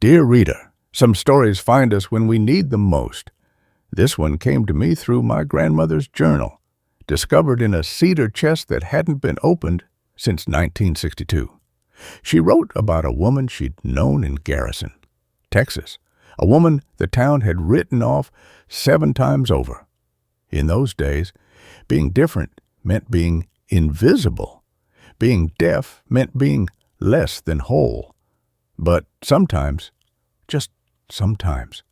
Dear reader, some stories find us when we need them most. This one came to me through my grandmother's journal, discovered in a cedar chest that hadn't been opened since 1962. She wrote about a woman she'd known in Garrison, Texas, a woman the town had written off 7 times over. In those days, being different meant being invisible. Being deaf meant being less than whole. But sometimes, just sometimes,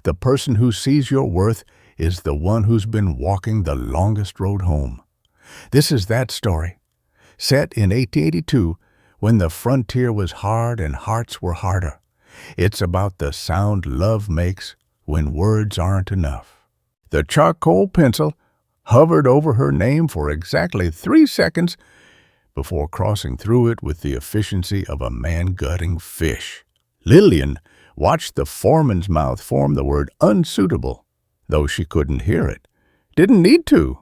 the person who sees your worth is the one who's been walking the longest road home. This is that story, set in 1882 when the frontier was hard and hearts were harder. It's about the sound love makes when words aren't enough. The charcoal pencil hovered over her name for exactly 3 seconds before crossing through it with the efficiency of a man gutting fish. Lillian watched the foreman's mouth form the word unsuitable, though she couldn't hear it. Didn't need to.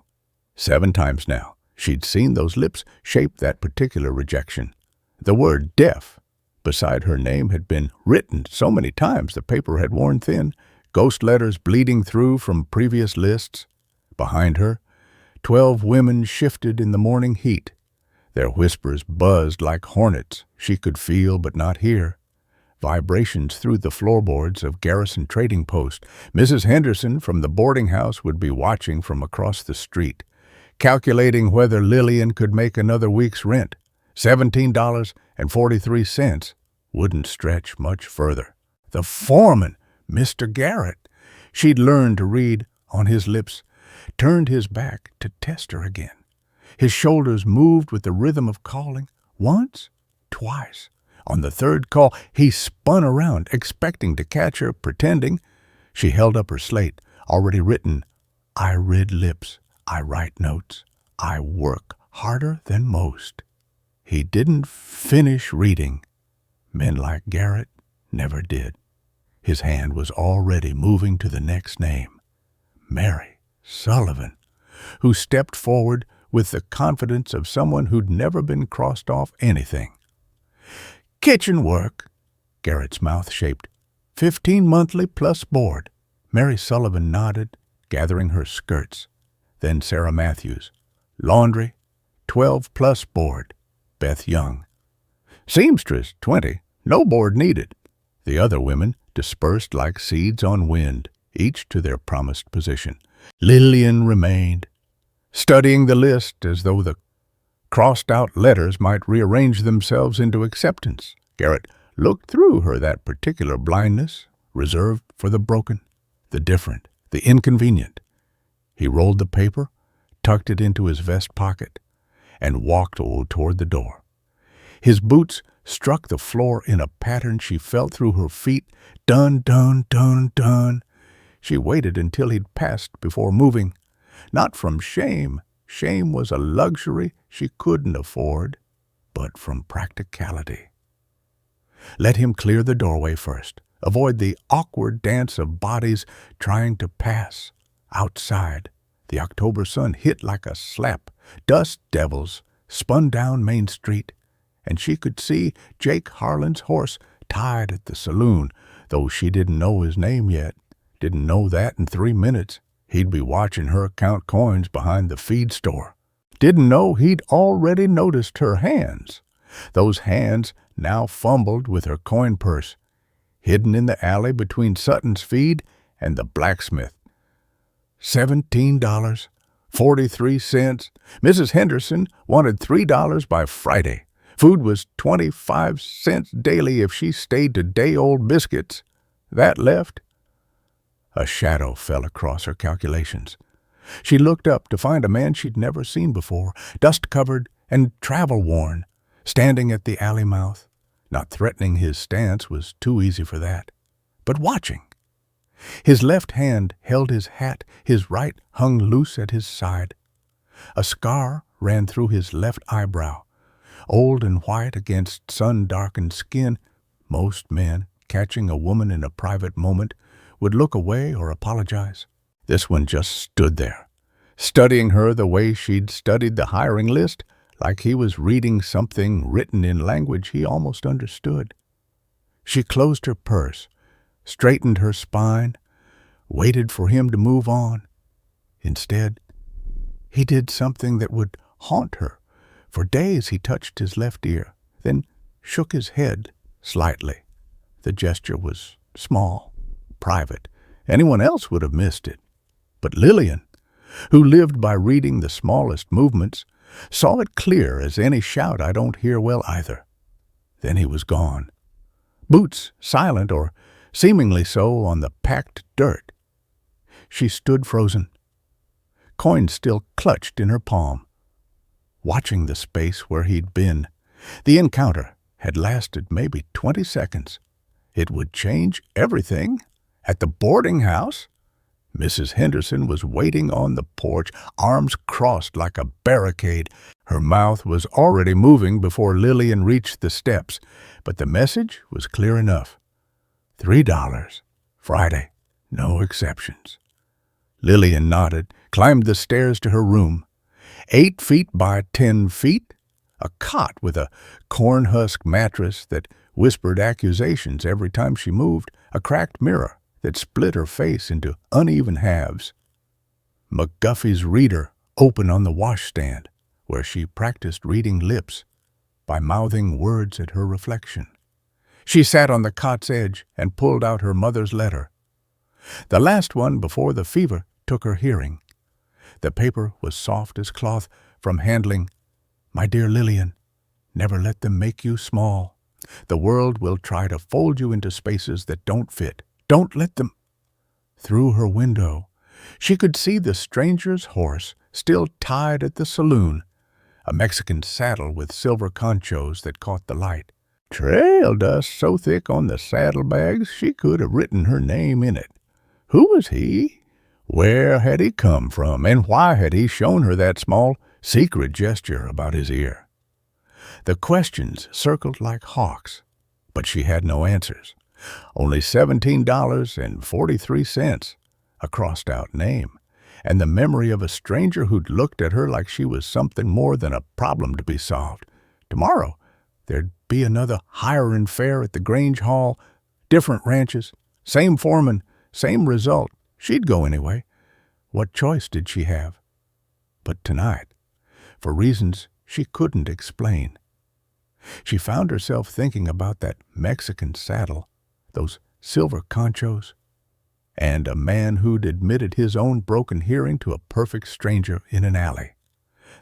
7 times now, she'd seen those lips shape that particular rejection. The word deaf beside her name had been written so many times the paper had worn thin, ghost letters bleeding through from previous lists. Behind her, 12 women shifted in the morning heat. Their whispers buzzed like hornets she could feel but not hear. Vibrations through the floorboards of Garrison Trading Post. Mrs. Henderson from the boarding house would be watching from across the street, calculating whether Lillian could make another week's rent. $17.43 wouldn't stretch much further. The foreman, Mr. Garrett, she'd learned to read on his lips, turned his back to test her again. His shoulders moved with the rhythm of calling. Once, twice. On the 3rd call, he spun around, expecting to catch her, pretending. She held up her slate, already written, I read lips, I write notes, I work harder than most. He didn't finish reading. Men like Garrett never did. His hand was already moving to the next name, Mary Sullivan, who stepped forward with the confidence of someone who'd never been crossed off anything. Kitchen work, Garrett's mouth shaped. 15 monthly plus board. Mary Sullivan nodded, gathering her skirts. Then Sarah Matthews. Laundry, 12 plus board. Beth Young. Seamstress, 20. No board needed. The other women dispersed like seeds on wind, each to their promised position. Lillian remained, studying the list as though the crossed-out letters might rearrange themselves into acceptance. Garrett looked through her that particular blindness, reserved for the broken, the different, the inconvenient. He rolled the paper, tucked it into his vest pocket, and walked toward the door. His boots struck the floor in a pattern she felt through her feet. Dun, dun, dun, dun. She waited until he'd passed before moving. Not from shame. Shame was a luxury she couldn't afford, but from practicality. Let him clear the doorway first. Avoid the awkward dance of bodies trying to pass. Outside, the October sun hit like a slap. Dust devils spun down Main Street, and she could see Jake Harlan's horse tied at the saloon, though she didn't know his name yet. Didn't know that in 3 minutes. He'd be watching her count coins behind the feed store. Didn't know he'd already noticed her hands. Those hands now fumbled with her coin purse, hidden in the alley between Sutton's feed and the blacksmith. $17.43. Mrs. Henderson wanted $3 by Friday. Food was 25 cents daily if she stayed to day-old biscuits. That left. A shadow fell across her calculations. She looked up to find a man she'd never seen before, dust-covered and travel-worn, standing at the alley mouth. Not threatening, his stance was too easy for that, but watching. His left hand held his hat, his right hung loose at his side. A scar ran through his left eyebrow, old and white against sun-darkened skin. Most men, catching a woman in a private moment, would look away or apologize. This one just stood there, studying her the way she'd studied the hiring list, like he was reading something written in language he almost understood. She closed her purse, straightened her spine, waited for him to move on. Instead, he did something that would haunt her. For days he touched his left ear, then shook his head slightly. The gesture was small, private. Anyone else would have missed it. But Lillian, who lived by reading the smallest movements, saw it clear as any shout I don't hear well either. Then he was gone. Boots silent or seemingly so on the packed dirt. She stood frozen, coin still clutched in her palm, watching the space where he'd been. The encounter had lasted maybe 20 seconds. It would change everything. At the boarding house, Mrs. Henderson was waiting on the porch, arms crossed like a barricade. Her mouth was already moving before Lillian reached the steps, but the message was clear enough. $3, Friday, no exceptions. Lillian nodded, climbed the stairs to her room. 8 feet by 10 feet, a cot with a corn husk mattress that whispered accusations every time she moved, a cracked mirror that split her face into uneven halves. McGuffey's reader open on the washstand, where she practiced reading lips by mouthing words at her reflection. She sat on the cot's edge and pulled out her mother's letter, the last one before the fever took her hearing. The paper was soft as cloth from handling. My dear Lillian, never let them make you small. The world will try to fold you into spaces that don't fit. Don't let them. Through her window, she could see the stranger's horse still tied at the saloon, a Mexican saddle with silver conchos that caught the light. Trail dust so thick on the saddlebags she could have written her name in it. Who was he? Where had he come from, and why had he shown her that small, secret gesture about his ear? The questions circled like hawks, but she had no answers. Only $17.43, a crossed-out name, and the memory of a stranger who'd looked at her like she was something more than a problem to be solved. Tomorrow, there'd be another hiring fair at the Grange Hall, different ranches, same foreman, same result. She'd go anyway. What choice did she have? But tonight, for reasons she couldn't explain, she found herself thinking about that Mexican saddle, those silver conchos, and a man who'd admitted his own broken hearing to a perfect stranger in an alley.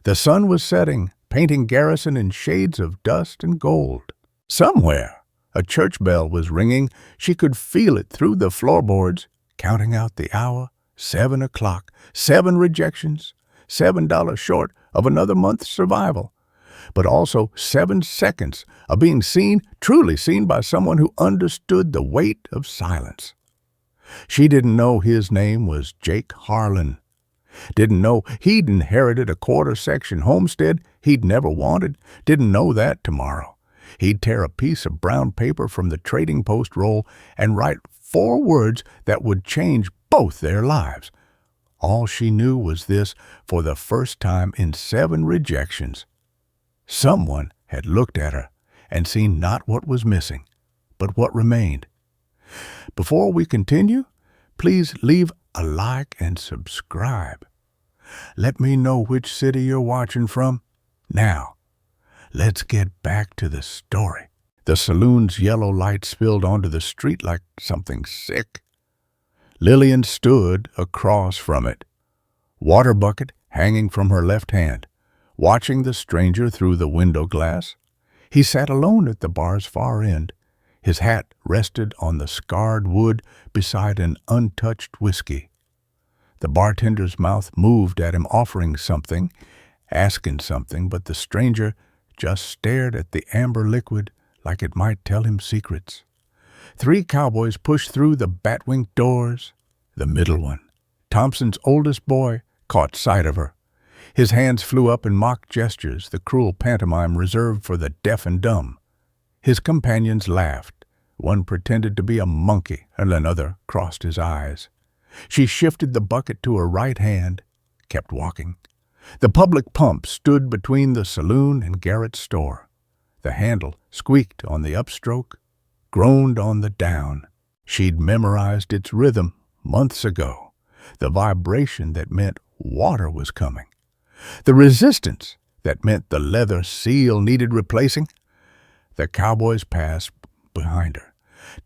The sun was setting, painting Garrison in shades of dust and gold. Somewhere, a church bell was ringing. She could feel it through the floorboards, counting out the hour, 7 o'clock, 7 rejections, $7 short of another month's survival, but also 7 seconds of being seen, truly seen by someone who understood the weight of silence. She didn't know his name was Jake Harlan. Didn't know he'd inherited a quarter-section homestead he'd never wanted. Didn't know that tomorrow he'd tear a piece of brown paper from the trading post roll and write 4 words that would change both their lives. All she knew was this: for the first time in 7 rejections, someone had looked at her and seen not what was missing, but what remained. Before we continue, please leave a like and subscribe. Let me know which city you're watching from. Now, let's get back to the story. The saloon's yellow light spilled onto the street like something sick. Lillian stood across from it, water bucket hanging from her left hand, watching the stranger through the window glass. He sat alone at the bar's far end. His hat rested on the scarred wood beside an untouched whiskey. The bartender's mouth moved at him, offering something, asking something, but the stranger just stared at the amber liquid like it might tell him secrets. 3 cowboys pushed through the bat-winged doors. The middle one, Thompson's oldest boy, caught sight of her. His hands flew up in mock gestures, the cruel pantomime reserved for the deaf and dumb. His companions laughed. One pretended to be a monkey, and another crossed his eyes. She shifted the bucket to her right hand, kept walking. The public pump stood between the saloon and Garrett's store. The handle squeaked on the upstroke. groaned on the down. She'd memorized its rhythm months ago, the vibration that meant water was coming, the resistance that meant the leather seal needed replacing. The cowboys passed behind her.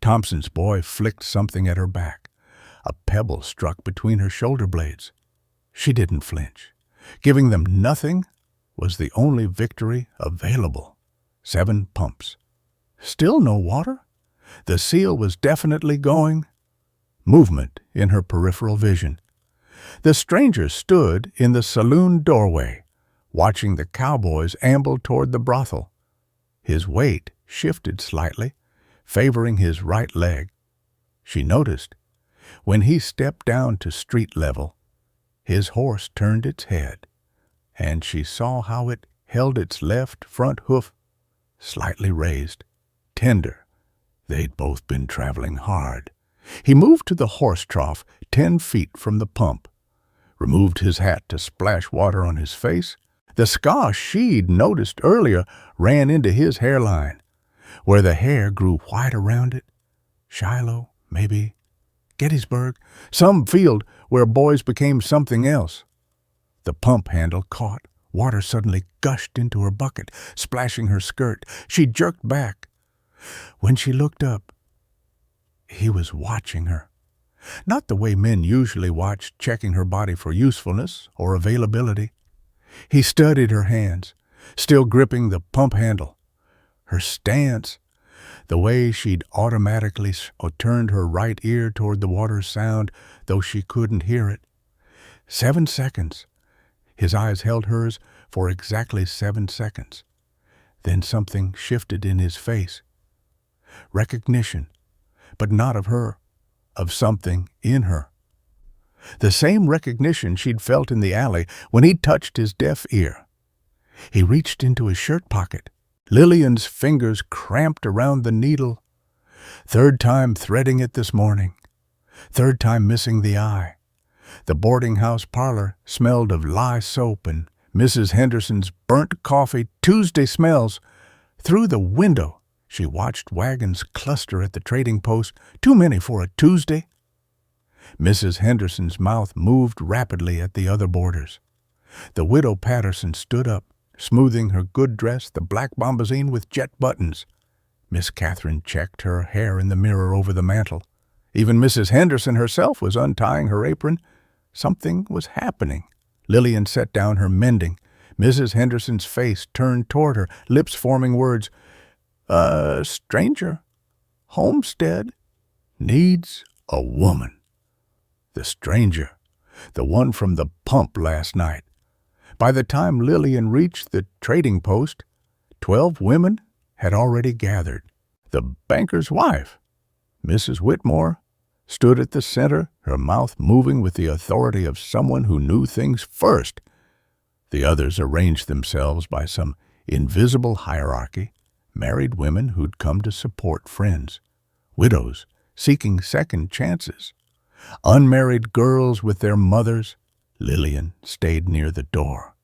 Thompson's boy flicked something at her back. A pebble struck between her shoulder blades. She didn't flinch. Giving them nothing was the only victory available. 7 pumps. Still no water? The seal was definitely going. Movement in her peripheral vision. The stranger stood in the saloon doorway, watching the cowboys amble toward the brothel. His weight shifted slightly, favoring his right leg. She noticed, when he stepped down to street level, his horse turned its head, and she saw how it held its left front hoof slightly raised, tender. They'd both been traveling hard. He moved to the horse trough 10 feet from the pump, removed his hat to splash water on his face. The scar she'd noticed earlier ran into his hairline, where the hair grew white around it. Shiloh, maybe. Gettysburg, some field where boys became something else. The pump handle caught. Water suddenly gushed into her bucket, splashing her skirt. She jerked back. When she looked up, he was watching her. Not the way men usually watch, checking her body for usefulness or availability. He studied her hands, still gripping the pump handle. Her stance, the way she'd automatically turned her right ear toward the water's sound, though she couldn't hear it. 7 seconds. His eyes held hers for exactly 7 seconds. Then something shifted in his face. Recognition, but not of her, of something in her. The same recognition she'd felt in the alley when he touched his deaf ear. He reached into his shirt pocket. Lillian's fingers cramped around the needle. 3rd time threading it this morning. 3rd time missing the eye. The boarding house parlor smelled of lye soap and Mrs. Henderson's burnt coffee Tuesday smells. Through the window, she watched wagons cluster at the trading post, too many for a Tuesday. Mrs. Henderson's mouth moved rapidly at the other boarders. The widow Patterson stood up, smoothing her good dress, the black bombazine with jet buttons. Miss Catherine checked her hair in the mirror over the mantel. Even Mrs. Henderson herself was untying her apron. Something was happening. Lillian set down her mending. Mrs. Henderson's face turned toward her, lips forming words. Stranger, Homestead, needs a woman. The stranger, the one from the pump last night. By the time Lillian reached the trading post, 12 women had already gathered. The banker's wife, Mrs. Whitmore, stood at the center, her mouth moving with the authority of someone who knew things first. The others arranged themselves by some invisible hierarchy, married women who'd come to support friends, widows seeking second chances, unmarried girls with their mothers. Lillian stayed near the door.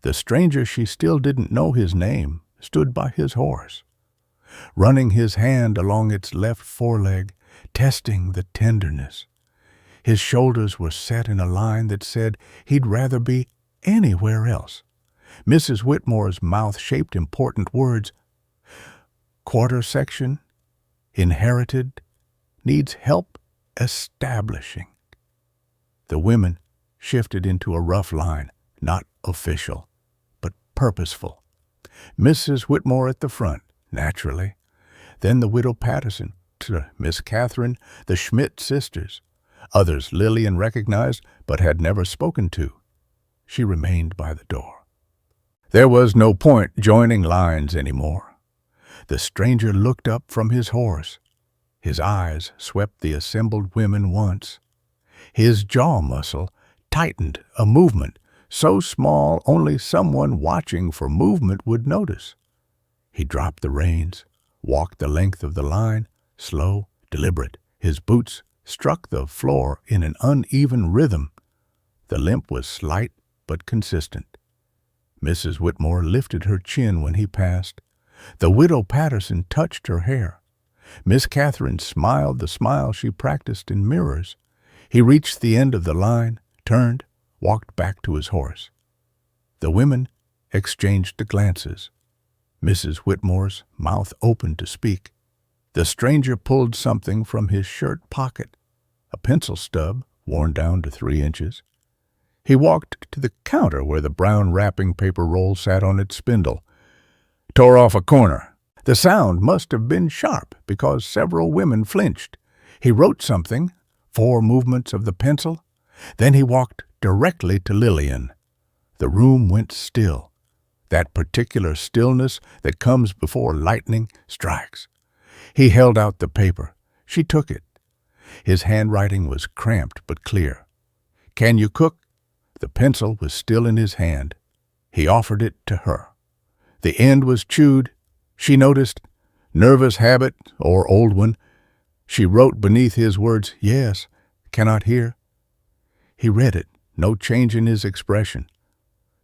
The stranger, she still didn't know his name, stood by his horse, running his hand along its left foreleg, testing the tenderness. His shoulders were set in a line that said he'd rather be anywhere else. Mrs. Whitmore's mouth shaped important words. Quarter section, inherited, needs help establishing. The women shifted into a rough line, not official, but purposeful. Mrs. Whitmore at the front, naturally. Then the widow Patterson, Miss Catherine, the Schmidt sisters. Others Lillian recognized but had never spoken to. She remained by the door. There was no point joining lines anymore. The stranger looked up from his horse. His eyes swept the assembled women once. His jaw muscle tightened, a movement so small only someone watching for movement would notice. He dropped the reins, walked the length of the line, slow, deliberate. His boots struck the floor in an uneven rhythm. The limp was slight but consistent. Mrs. Whitmore lifted her chin when he passed. The widow Patterson touched her hair. Miss Catherine smiled the smile she practiced in mirrors. He reached the end of the line, turned, walked back to his horse. The women exchanged glances. Mrs. Whitmore's mouth opened to speak. The stranger pulled something from his shirt pocket, a pencil stub worn down to 3 inches. He walked to the counter where the brown wrapping paper roll sat on its spindle, tore off a corner. The sound must have been sharp because several women flinched. He wrote something, 4 movements of the pencil. Then he walked directly to Lillian. The room went still, that particular stillness that comes before lightning strikes. He held out the paper. She took it. His handwriting was cramped but clear. "Can you cook?" The pencil was still in his hand. He offered it to her. The end was chewed. She noticed. Nervous habit or old one. She wrote beneath his words, "Yes, cannot hear." He read it, no change in his expression.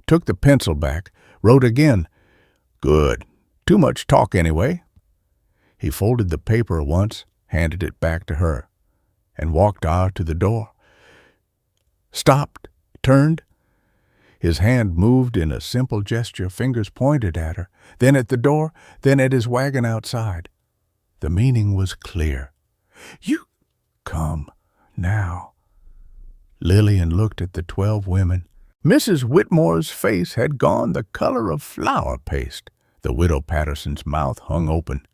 Took the pencil back, wrote again. "Good. Too much talk anyway." He folded the paper once, handed it back to her, and walked out to the door. Stopped, turned. His hand moved in a simple gesture, fingers pointed at her, then at the door, then at his wagon outside. The meaning was clear. "You come now." Lillian looked at the 12 women. Mrs. Whitmore's face had gone the color of flour paste. The widow Patterson's mouth hung open.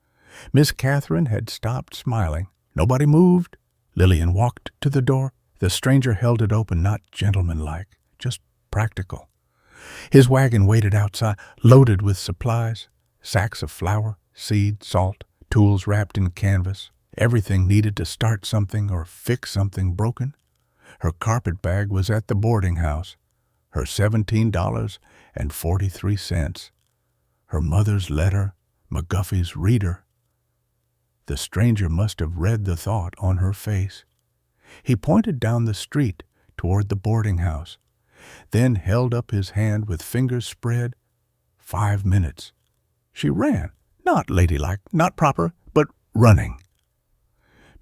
Miss Catherine had stopped smiling. Nobody moved. Lillian walked to the door. The stranger held it open, not gentlemanlike, just practical. His wagon waited outside, loaded with supplies, sacks of flour, seed, salt, tools wrapped in canvas, everything needed to start something or fix something broken. Her carpet bag was at the boarding house, her $17.43, her mother's letter, McGuffey's reader. The stranger must have read the thought on her face. He pointed down the street toward the boarding house, then held up his hand with fingers spread. 5 minutes. She ran, not ladylike, not proper, but running.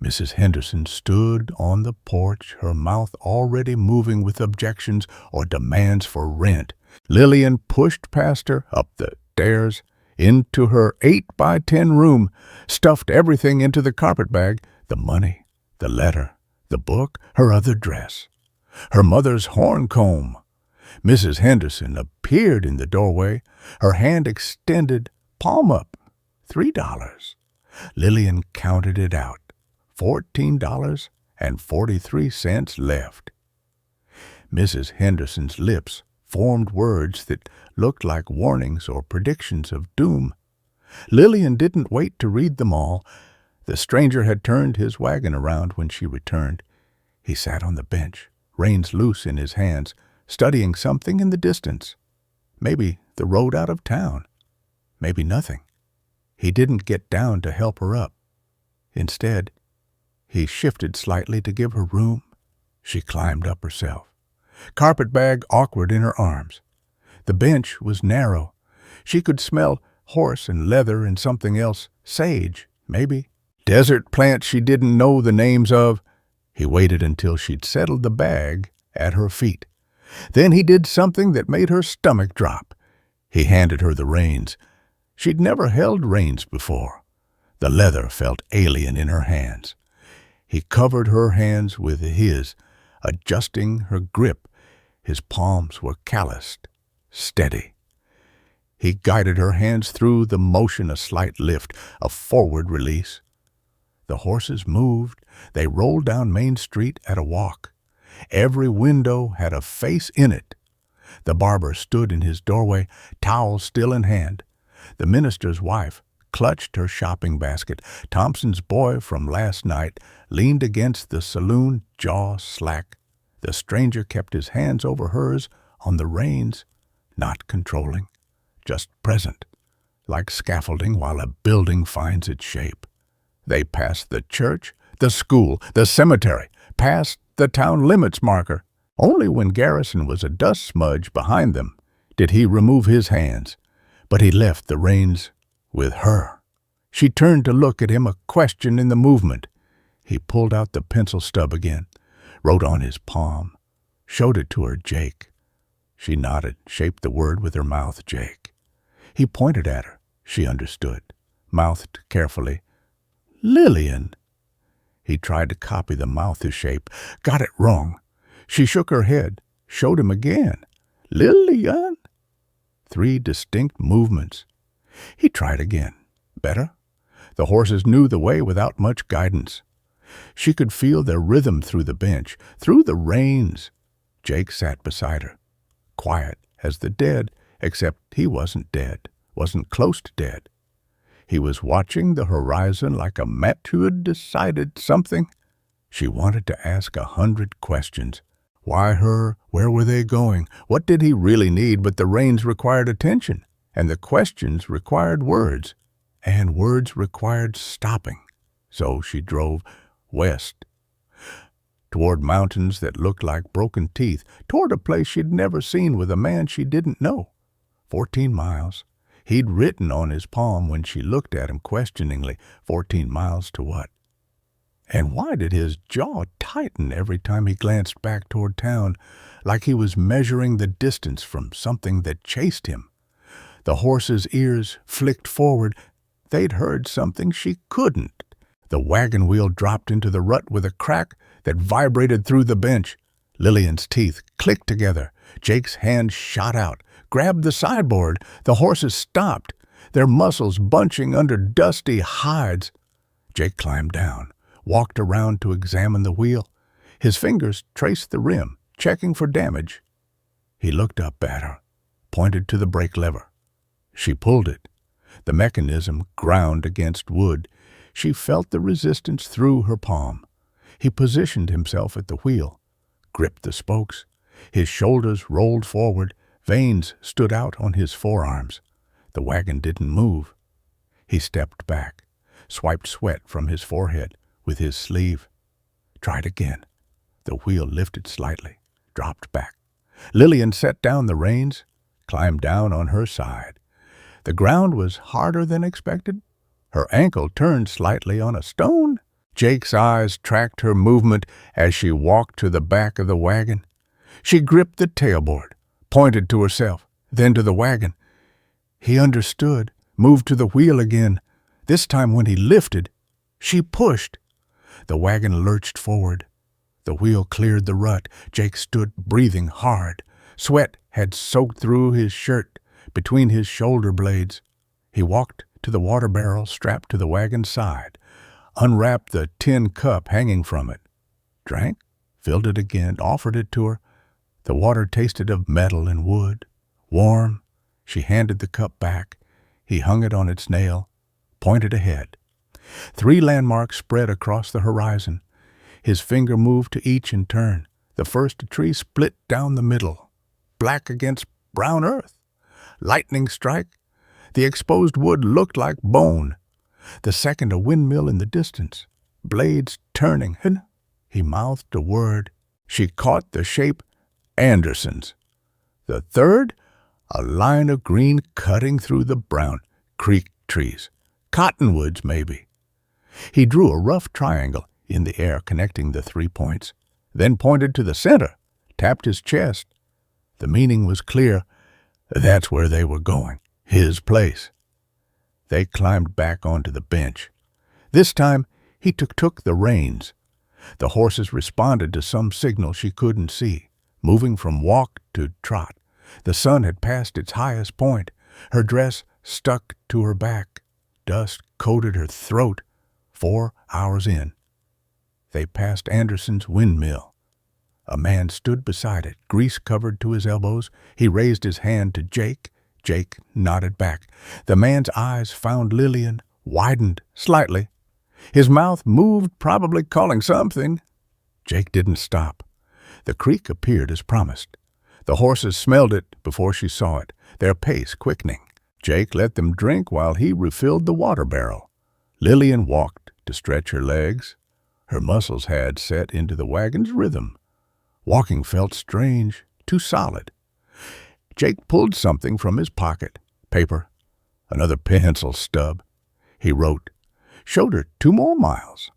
Mrs. Henderson stood on the porch, her mouth already moving with objections or demands for rent. Lillian pushed past her, up the stairs, into her 8-by-10 room, stuffed everything into the carpetbag, the money, the letter, the book, her other dress, her mother's horn comb. Mrs. Henderson appeared in the doorway, her hand extended, palm up. $3. Lillian counted it out. $14.43 left. Mrs. Henderson's lips formed words that looked like warnings or predictions of doom. Lillian didn't wait to read them all. The stranger had turned his wagon around when she returned. He sat on the bench, reins loose in his hands, studying something in the distance. Maybe the road out of town. Maybe nothing. He didn't get down to help her up. Instead, he shifted slightly to give her room. She climbed up herself. Carpetbag awkward in her arms. The bench was narrow. She could smell horse and leather and something else, sage, maybe. Desert plants she didn't know the names of. He waited until she'd settled the bag at her feet. Then he did something that made her stomach drop. He handed her the reins. She'd never held reins before. The leather felt alien in her hands. He covered her hands with his, adjusting her grip. His palms were calloused, steady. He guided her hands through the motion, a slight lift, a forward release. The horses moved. They rolled down Main Street at a walk. Every window had a face in it. The barber stood in his doorway, towel still in hand. The minister's wife clutched her shopping basket. Thompson's boy from last night leaned against the saloon, jaw slack. The stranger kept his hands over hers on the reins, not controlling, just present, like scaffolding while a building finds its shape. They passed the church, the school, the cemetery, past the town limits marker. Only when Garrison was a dust smudge behind them did he remove his hands, but he left the reins with her. She turned to look at him, a question in the movement. He pulled out the pencil stub again, wrote on his palm, showed it to her. Jake. She nodded, shaped the word with her mouth. Jake. He pointed at her. She understood, mouthed carefully. Lillian. He tried to copy the mouth shape, got it wrong. She shook her head, showed him again. Lillian. 3 distinct movements. He tried again. Better. The horses knew the way without much guidance. She could feel their rhythm through the bench, through the reins. Jake sat beside her, quiet as the dead, except he wasn't dead, wasn't close to dead. He was watching the horizon like a mat who had decided something. She wanted to ask 100 questions. Why her? Where were they going? What did he really need? But the reins required attention, and the questions required words, and words required stopping. So she drove west, toward mountains that looked like broken teeth, toward a place she'd never seen with a man she didn't know. 14 miles. He'd written on his palm when she looked at him questioningly. 14 miles to what? And why did his jaw tighten every time he glanced back toward town, like he was measuring the distance from something that chased him? The horse's ears flicked forward. They'd heard something she couldn't. The wagon wheel dropped into the rut with a crack that vibrated through the bench. Lillian's teeth clicked together. Jake's hand shot out, grabbed the sideboard. The horses stopped, their muscles bunching under dusty hides. Jake climbed down, walked around to examine the wheel. His fingers traced the rim, checking for damage. He looked up at her, pointed to the brake lever. She pulled it. The mechanism ground against wood. She felt the resistance through her palm. He positioned himself at the wheel, gripped the spokes. His shoulders rolled forward. Veins stood out on his forearms. The wagon didn't move. He stepped back, swiped sweat from his forehead with his sleeve. Tried again. The wheel lifted slightly, dropped back. Lillian set down the reins, climbed down on her side. The ground was harder than expected. Her ankle turned slightly on a stone. Jake's eyes tracked her movement as she walked to the back of the wagon. She gripped the tailboard, pointed to herself, then to the wagon. He understood, moved to the wheel again. This time when he lifted, she pushed. The wagon lurched forward. The wheel cleared the rut. Jake stood breathing hard. Sweat had soaked through his shirt, between his shoulder blades. He walked to the water barrel strapped to the wagon's side, unwrapped the tin cup hanging from it, drank, filled it again, offered it to her. The water tasted of metal and wood, warm. She handed the cup back. He hung it on its nail, pointed ahead. 3 landmarks spread across the horizon. His finger moved to each in turn. The first, a tree split down the middle, black against brown earth. Lightning strike. The exposed wood looked like bone. The second, a windmill in the distance, blades turning. He mouthed a word. She caught the shape. Anderson's. The third, a line of green cutting through the brown. Creek trees. Cottonwoods, maybe. He drew a rough triangle in the air connecting the 3 points, then pointed to the center, tapped his chest. The meaning was clear. That's where they were going. His place. They climbed back onto the bench. This time, he took the reins. The horses responded to some signal she couldn't see, moving from walk to trot. The sun had passed its highest point. Her dress stuck to her back. Dust coated her throat. 4 hours in. They passed Anderson's windmill. A man stood beside it, grease covered to his elbows. He raised his hand to Jake. Jake nodded back. The man's eyes found Lillian, widened slightly. His mouth moved, probably calling something. Jake didn't stop. The creek appeared as promised. The horses smelled it before she saw it, their pace quickening. Jake let them drink while he refilled the water barrel. Lillian walked to stretch her legs. Her muscles had set into the wagon's rhythm. Walking felt strange, too solid. Jake pulled something from his pocket. Paper. Another pencil stub. He wrote, showed her 2 more miles.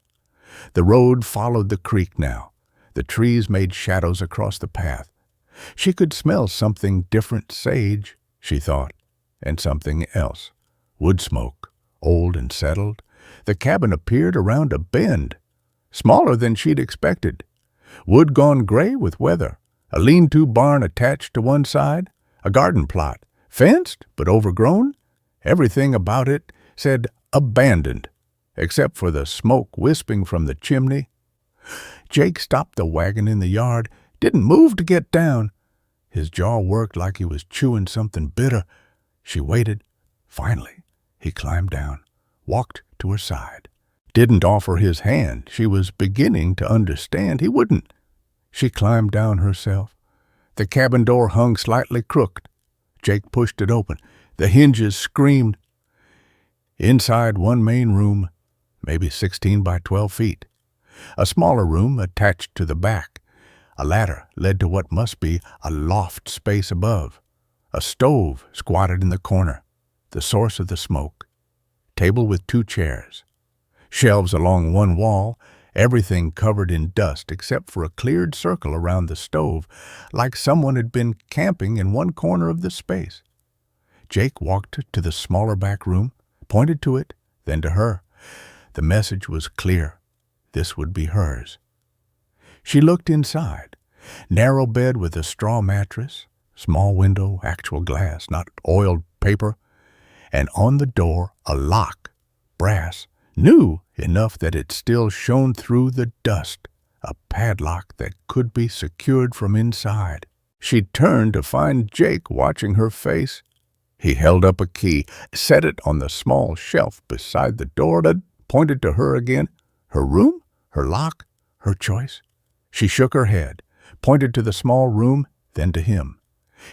The road followed the creek now. The trees made shadows across the path. She could smell something different, sage, she thought, and something else. Wood smoke, old and settled. The cabin appeared around a bend, smaller than she'd expected. Wood gone gray with weather, a lean-to barn attached to one side, a garden plot, fenced but overgrown. Everything about it said abandoned, except for the smoke wisping from the chimney. Jake stopped the wagon in the yard, didn't move to get down. His jaw worked like he was chewing something bitter. She waited. Finally, he climbed down, walked to her side. Didn't offer his hand. She was beginning to understand he wouldn't. She climbed down herself. The cabin door hung slightly crooked. Jake pushed it open. The hinges screamed. Inside one main room, maybe 16 by 12 feet. A smaller room attached to the back. A ladder led to what must be a loft space above. A stove squatted in the corner, the source of the smoke. Table with 2 chairs. Shelves along one wall, everything covered in dust except for a cleared circle around the stove, like someone had been camping in one corner of the space. Jake walked to the smaller back room, pointed to it, then to her. The message was clear. This would be hers. She looked inside. Narrow bed with a straw mattress, small window, actual glass, not oiled paper, and on the door a lock, brass, new enough that it still shone through the dust, a padlock that could be secured from inside. She turned to find Jake watching her face. He held up a key, set it on the small shelf beside the door, then pointed to her again. Her room? Her lock? Her choice? She shook her head, pointed to the small room, then to him.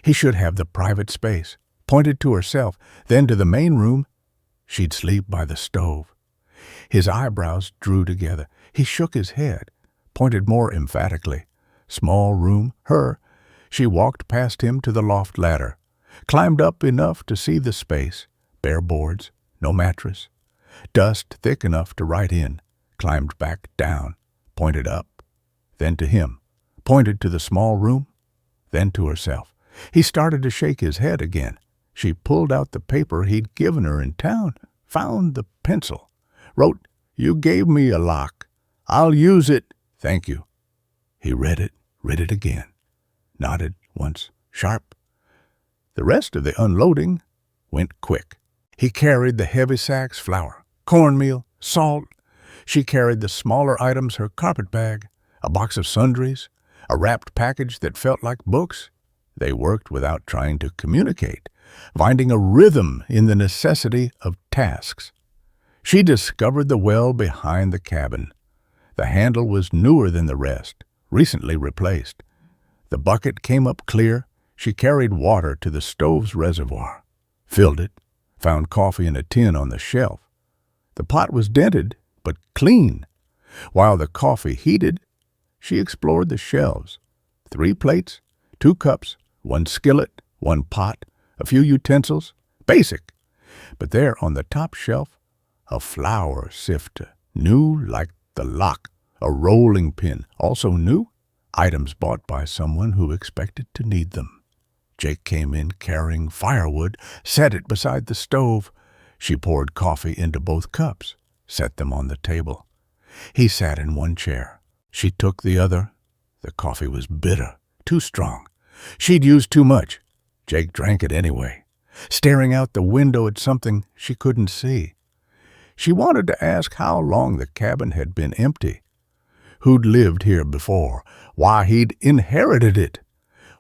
He should have the private space, pointed to herself, then to the main room. She'd sleep by the stove. His eyebrows drew together. He shook his head, pointed more emphatically. Small room, her. She walked past him to the loft ladder, climbed up enough to see the space, bare boards, no mattress, dust thick enough to write in, climbed back down, pointed up, then to him, pointed to the small room, then to herself. He started to shake his head again. She pulled out the paper he'd given her in town, found the pencil, wrote, "You gave me a lock. I'll use it. Thank you." He read it again, nodded once, sharp. The rest of the unloading went quick. He carried the heavy sacks, flour, cornmeal, salt. She carried the smaller items, her carpet bag, a box of sundries, a wrapped package that felt like books. They worked without trying to communicate, finding a rhythm in the necessity of tasks. She discovered the well behind the cabin. The handle was newer than the rest, recently replaced. The bucket came up clear. She carried water to the stove's reservoir, filled it, found coffee in a tin on the shelf. The pot was dented, but clean. While the coffee heated, she explored the shelves. 3 plates, 2 cups, 1 skillet, 1 pot, a few utensils, basic. But there on the top shelf, a flour sifter, new like the lock, a rolling pin, also new, items bought by someone who expected to need them. Jake came in carrying firewood, set it beside the stove. She poured coffee into both cups, set them on the table. He sat in one chair. She took the other. The coffee was bitter, too strong. She'd used too much. Jake drank it anyway, staring out the window at something she couldn't see. She wanted to ask how long the cabin had been empty, who'd lived here before, why he'd inherited it,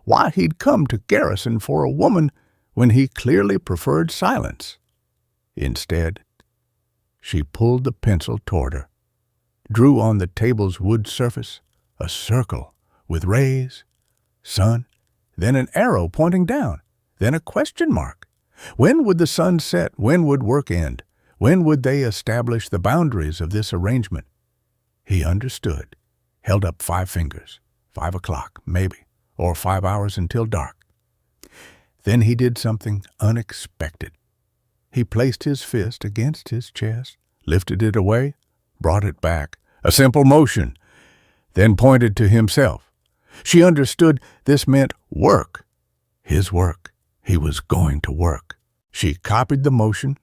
why he'd come to Garrison for a woman when he clearly preferred silence. Instead, she pulled the pencil toward her, drew on the table's wood surface a circle with rays, sun, then an arrow pointing down, then a question mark. When would the sun set? When would work end? When would they establish the boundaries of this arrangement? He understood, held up 5 fingers, 5 o'clock, maybe, or 5 hours until dark. Then he did something unexpected. He placed his fist against his chest, lifted it away, brought it back. A simple motion, then pointed to himself. She understood this meant work. His work. He was going to work. She copied the motion,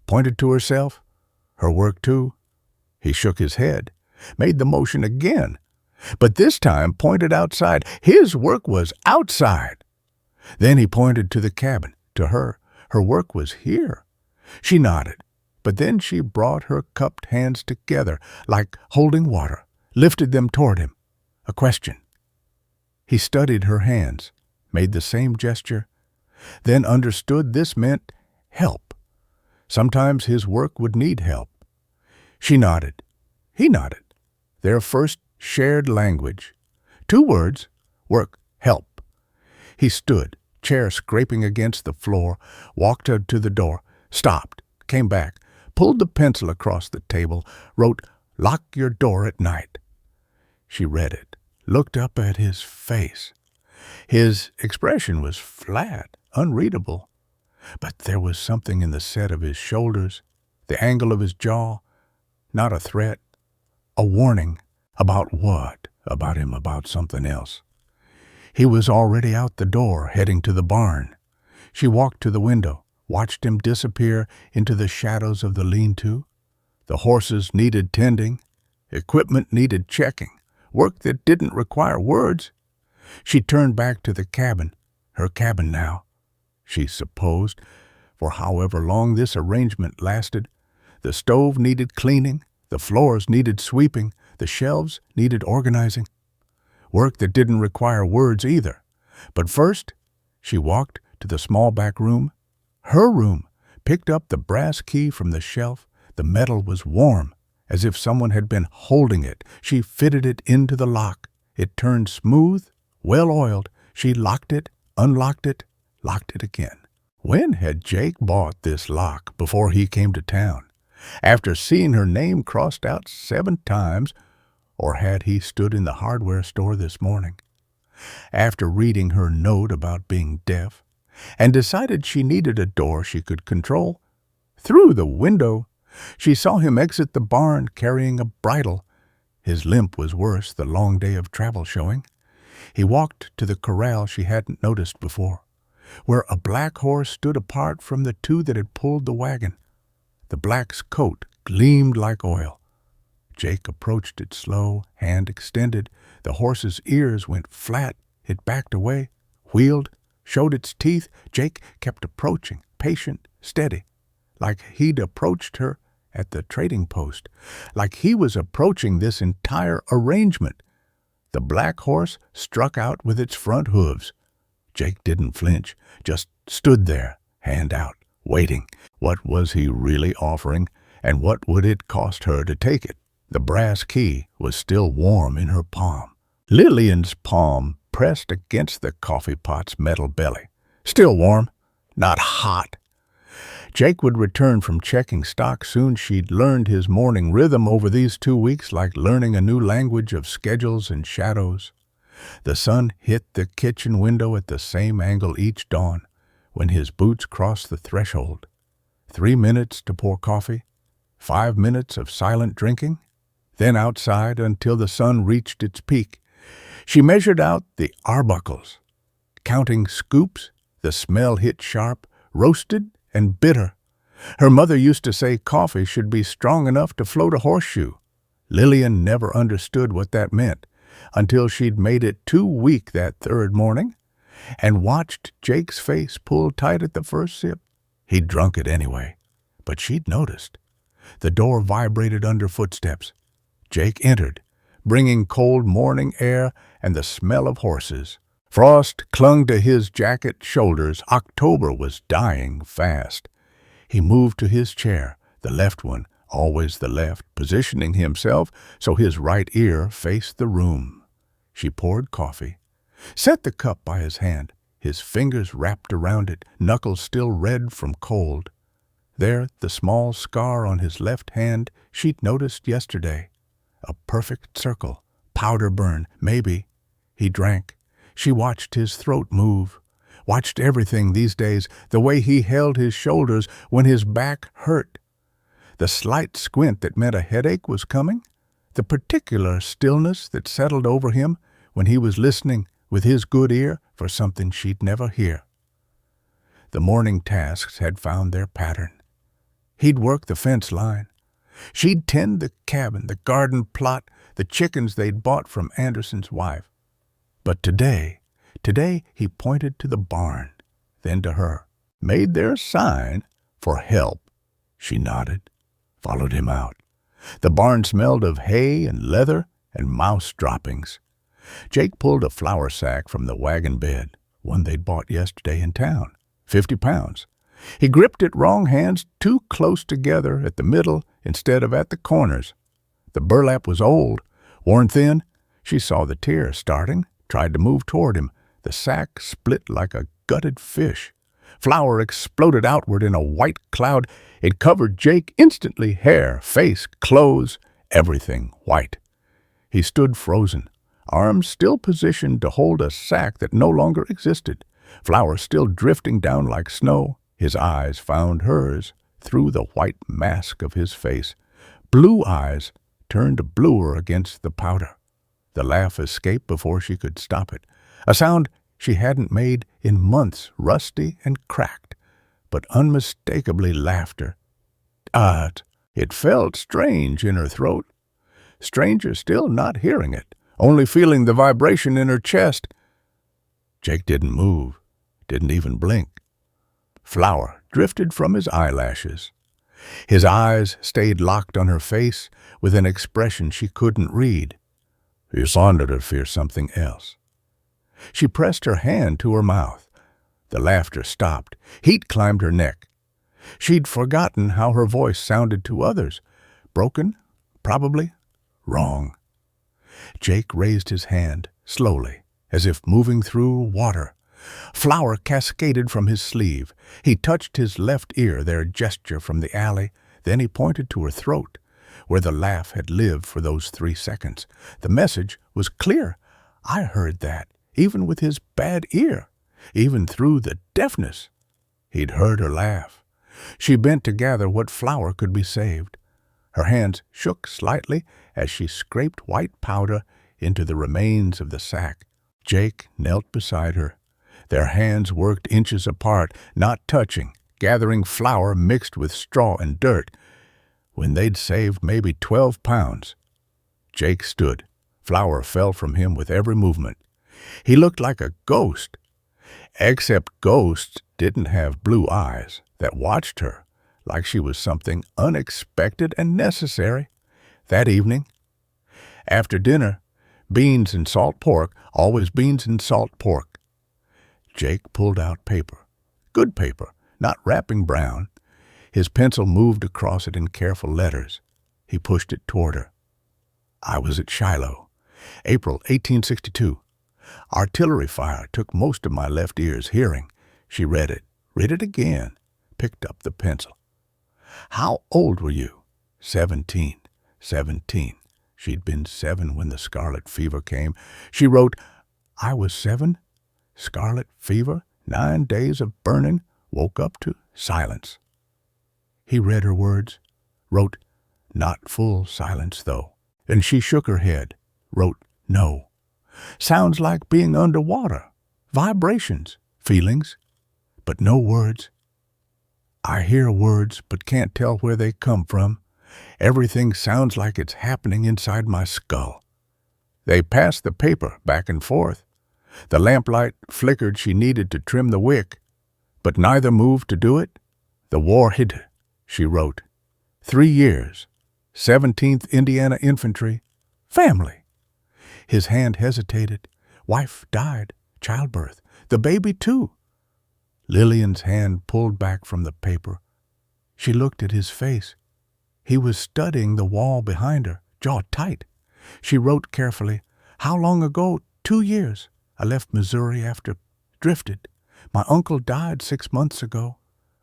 pointed to herself. Her work too. He shook his head, made the motion again, but this time pointed outside. His work was outside. Then he pointed to the cabin, to her. Her work was here. She nodded, but then she brought her cupped hands together, like holding water, lifted them toward him. A question. He studied her hands, made the same gesture, then understood this meant help. Sometimes his work would need help. She nodded. He nodded. Their first shared language. 2 words, work, help. He stood, chair scraping against the floor, walked her to the door, stopped, came back, pulled the pencil across the table, wrote, "Lock your door at night." She read it, looked up at his face. His expression was flat, unreadable, but there was something in the set of his shoulders, the angle of his jaw, not a threat, a warning. About what? About him, about something else. He was already out the door, heading to the barn. She walked to the window, watched him disappear into the shadows of the lean-to. The horses needed tending. Equipment needed checking. Work that didn't require words. She turned back to the cabin, her cabin now, she supposed, for however long this arrangement lasted. The stove needed cleaning, the floors needed sweeping, the shelves needed organizing. Work that didn't require words either. But first, she walked to the small back room, her room, picked up the brass key from the shelf. The metal was warm, as if someone had been holding it. She fitted it into the lock. It turned smooth, well-oiled. She locked it, unlocked it, locked it again. When had Jake bought this lock before he came to town? After seeing her name crossed out 7 times, or had he stood in the hardware store this morning? After reading her note about being deaf, and decided she needed a door she could control, through the window, she saw him exit the barn carrying a bridle. His limp was worse, the long day of travel showing. He walked to the corral she hadn't noticed before, where a black horse stood apart from the 2 that had pulled the wagon. The black's coat gleamed like oil. Jake approached it slow, hand extended. The horse's ears went flat. It backed away, wheeled, showed its teeth. Jake kept approaching, patient, steady, like he'd approached her at the trading post, like he was approaching this entire arrangement. The black horse struck out with its front hooves. Jake didn't flinch, just stood there, hand out, waiting. What was he really offering, and what would it cost her to take it? The brass key was still warm in her palm. Lillian's palm pressed against the coffee pot's metal belly. Still warm, not hot. Jake would return from checking stock soon. She'd learned his morning rhythm over these 2 weeks, like learning a new language of schedules and shadows. The sun hit the kitchen window at the same angle each dawn when his boots crossed the threshold. 3 minutes to pour coffee, 5 minutes of silent drinking, then outside until the sun reached its peak. She measured out the arbuckles. Counting scoops, the smell hit sharp, roasted and bitter. Her mother used to say coffee should be strong enough to float a horseshoe. Lillian never understood what that meant until she'd made it too weak that 3rd morning and watched Jake's face pull tight at the first sip. He'd drunk it anyway, but she'd noticed. The door vibrated under footsteps. Jake entered, bringing cold morning air and the smell of horses. Frost clung to his jacket shoulders. October was dying fast. He moved to his chair, the left one, always the left, positioning himself so his right ear faced the room. She poured coffee, set the cup by his hand, his fingers wrapped around it, knuckles still red from cold. There, the small scar on his left hand she'd noticed yesterday. A perfect circle, powder burn, maybe. He drank. She watched his throat move, watched everything these days, the way he held his shoulders when his back hurt, the slight squint that meant a headache was coming, the particular stillness that settled over him when he was listening with his good ear for something she'd never hear. The morning tasks had found their pattern. He'd work the fence line. She'd tend the cabin, the garden plot, the chickens they'd bought from Anderson's wife. But today he pointed to the barn, then to her, made their sign for help. She nodded, followed him out. The barn smelled of hay and leather and mouse droppings. Jake pulled a flour sack from the wagon bed, one they'd bought yesterday in town, 50 pounds. He gripped it wrong hands too close together at the middle instead of at the corners. The burlap was old, worn thin. She saw the tear starting, tried to move toward him. The sack split like a gutted fish. Flour exploded outward in a white cloud. It covered Jake instantly, hair, face, clothes, everything white. He stood frozen, arms still positioned to hold a sack that no longer existed, flour still drifting down like snow. His eyes found hers through the white mask of his face. Blue eyes turned bluer against the powder. The laugh escaped before she could stop it. A sound she hadn't made in months, rusty and cracked, but unmistakably laughter. It felt strange in her throat. Stranger still not hearing it, only feeling the vibration in her chest. Jake didn't move, didn't even blink. Flour drifted from his eyelashes. His eyes stayed locked on her face with an expression she couldn't read. He sounded to fear something else. She pressed her hand to her mouth. The laughter stopped. Heat climbed her neck. She'd forgotten how her voice sounded to others. Broken, probably, wrong. Jake raised his hand, slowly, as if moving through water. Flour cascaded from his sleeve. He touched his left ear, their gesture from the alley. Then he pointed to her throat, where the laugh had lived for those 3 seconds. The message was clear. I heard that, even with his bad ear, even through the deafness. He'd heard her laugh. She bent to gather what flour could be saved. Her hands shook slightly as she scraped white powder into the remains of the sack. Jake knelt beside her. Their hands worked inches apart, not touching, gathering flour mixed with straw and dirt. When they'd saved maybe 12 pounds. Jake stood. Flour fell from him with every movement. He looked like a ghost, except ghosts didn't have blue eyes that watched her like she was something unexpected and necessary. That evening, after dinner, beans and salt pork, always beans and salt pork. Jake pulled out paper. Good paper, not wrapping brown. His pencil moved across it in careful letters. He pushed it toward her. I was at Shiloh, April 1862. Artillery fire took most of my left ear's hearing. She read it again, picked up the pencil. How old were you? 17. She'd been 7 when the scarlet fever came. She wrote, I was 7, scarlet fever, 9 days of burning, woke up to silence. He read her words, wrote, not full silence, though. And she shook her head, wrote, no. Sounds like being underwater. Vibrations, feelings, but no words. I hear words, but can't tell where they come from. Everything sounds like it's happening inside my skull. They passed the paper back and forth. The lamplight flickered. She needed to trim the wick, but neither moved to do it. The war hid, she wrote. 3 years, 17th Indiana Infantry, family. His hand hesitated. Wife died, childbirth, the baby too. Lillian's hand pulled back from the paper. She looked at his face. He was studying the wall behind her, jaw tight. She wrote carefully, how long ago? 2 years. I left Missouri after drifted. My uncle died 6 months ago.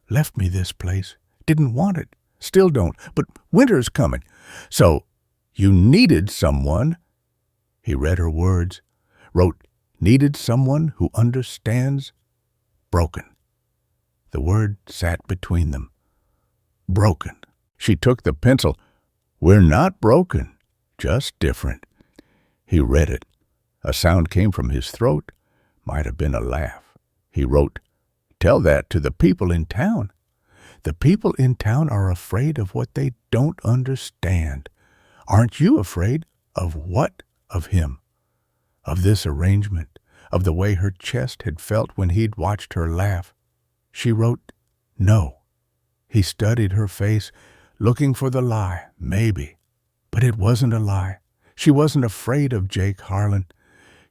Left me this place. Didn't want it. Still don't. But winter's coming. So you needed someone. He read her words, wrote, needed someone who understands. Broken. The word sat between them. Broken. She took the pencil. We're not broken, just different. He read it. A sound came from his throat. Might have been a laugh. He wrote, Tell that to the people in town. The people in town are afraid of what they don't understand. Aren't you afraid of what of him? Of this arrangement, of the way her chest had felt when he'd watched her laugh. She wrote, No. He studied her face, looking for the lie, maybe. But it wasn't a lie. She wasn't afraid of Jake Harlan.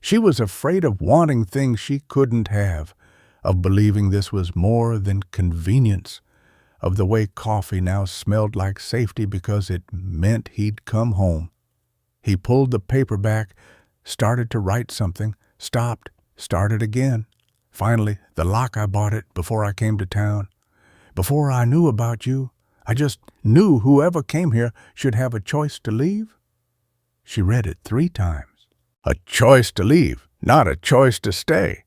She was afraid of wanting things she couldn't have, of believing this was more than convenience, of the way coffee now smelled like safety because it meant he'd come home. He pulled the paper back, started to write something, stopped, started again. Finally, the lock I bought it before I came to town. Before I knew about you, I just knew whoever came here should have a choice to leave. She read it 3 times. A choice to leave, not a choice to stay.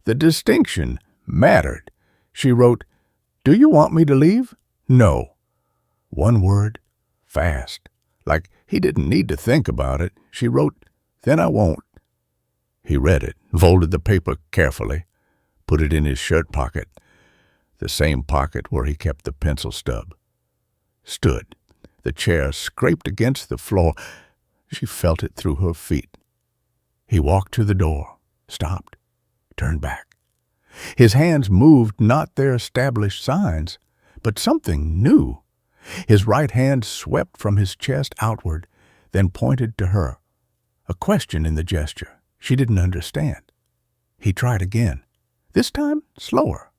The distinction mattered. She wrote, Do you want me to leave? No. One word, fast. Like he didn't need to think about it. She wrote, Then I won't. He read it, folded the paper carefully, put it in his shirt pocket, the same pocket where he kept the pencil stub. Stood. The chair scraped against the floor. She felt it through her feet. He walked to the door, stopped, turned back. His hands moved not their established signs, but something new. His right hand swept from his chest outward, then pointed to her. A question in the gesture she didn't understand. He tried again, this time slower.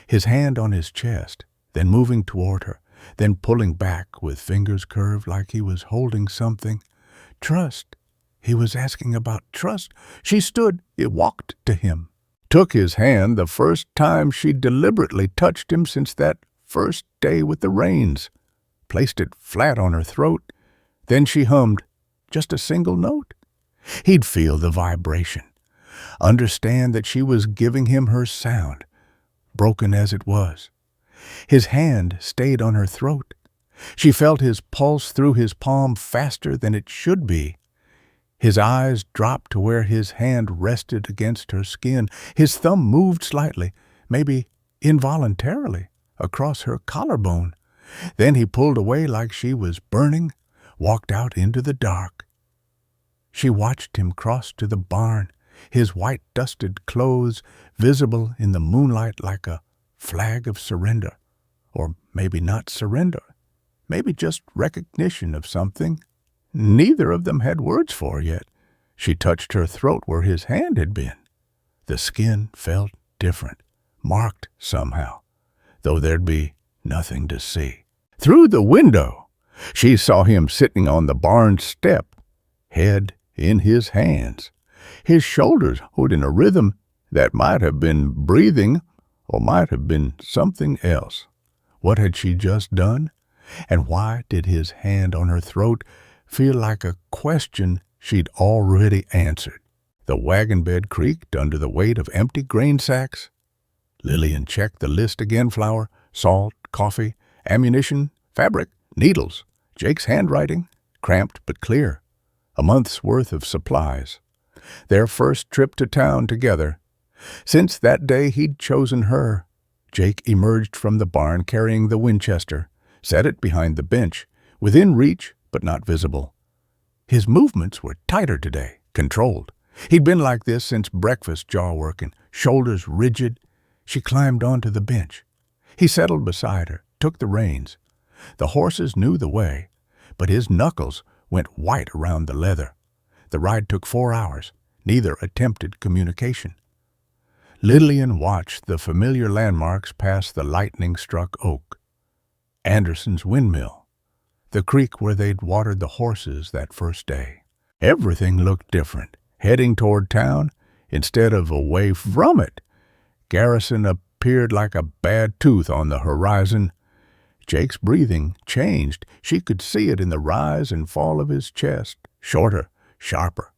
His hand on his chest, then moving toward her, then pulling back with fingers curved like he was holding something. Trust. He was asking about trust. She stood, walked to him, took his hand the first time she deliberately touched him since that first day with the reins, placed it flat on her throat. Then she hummed just a single note. He'd feel the vibration, understand that she was giving him her sound, broken as it was. His hand stayed on her throat. She felt his pulse through his palm faster than it should be. His eyes dropped to where his hand rested against her skin. His thumb moved slightly, maybe involuntarily, across her collarbone. Then he pulled away like she was burning, walked out into the dark. She watched him cross to the barn, his white dusted clothes visible in the moonlight like a flag of surrender. Or maybe not surrender, maybe just recognition of something neither of them had words for yet. She touched her throat where his hand had been. The skin felt different, marked somehow, though there'd be nothing to see. Through the window, she saw him sitting on the barn step, head in his hands, his shoulders holding a rhythm that might have been breathing or might have been something else. What had she just done? And why did his hand on her throat feel like a question she'd already answered? The wagon bed creaked under the weight of empty grain sacks. Lillian checked the list again. Flour, salt, coffee, ammunition, fabric, needles. Jake's handwriting, cramped but clear. A month's worth of supplies. Their first trip to town together. Since that day he'd chosen her. Jake emerged from the barn carrying the Winchester, set it behind the bench, within reach but not visible. His movements were tighter today, controlled. He'd been like this since breakfast, jaw working, shoulders rigid. She climbed onto the bench. He settled beside her, took the reins. The horses knew the way, but his knuckles went white around the leather. The ride took 4 hours. Neither attempted communication. Lillian watched the familiar landmarks past the lightning-struck oak. Anderson's windmill, the creek where they'd watered the horses that first day. Everything looked different, heading toward town instead of away from it. Garrison appeared like a bad tooth on the horizon. Jake's breathing changed. She could see it in the rise and fall of his chest, shorter, sharper.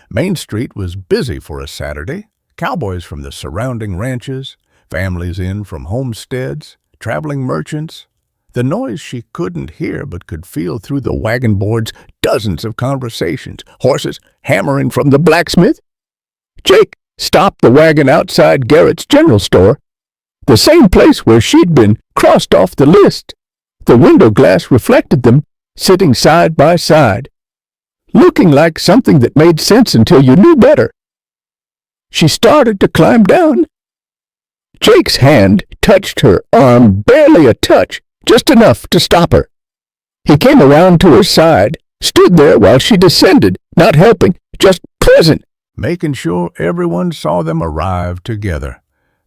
Main Street was busy for a Saturday. Cowboys from the surrounding ranches, families in from homesteads, traveling merchants. The noise she couldn't hear but could feel through the wagon boards, dozens of conversations, horses hammering from the blacksmith. Jake stopped the wagon outside Garrett's general store, the same place where she'd been crossed off the list. The window glass reflected them, sitting side by side, looking like something that made sense until you knew better. She started to climb down. Jake's hand touched her arm, barely a touch, just enough to stop her. He came around to her side, stood there while she descended, not helping, just present, making sure everyone saw them arrive together.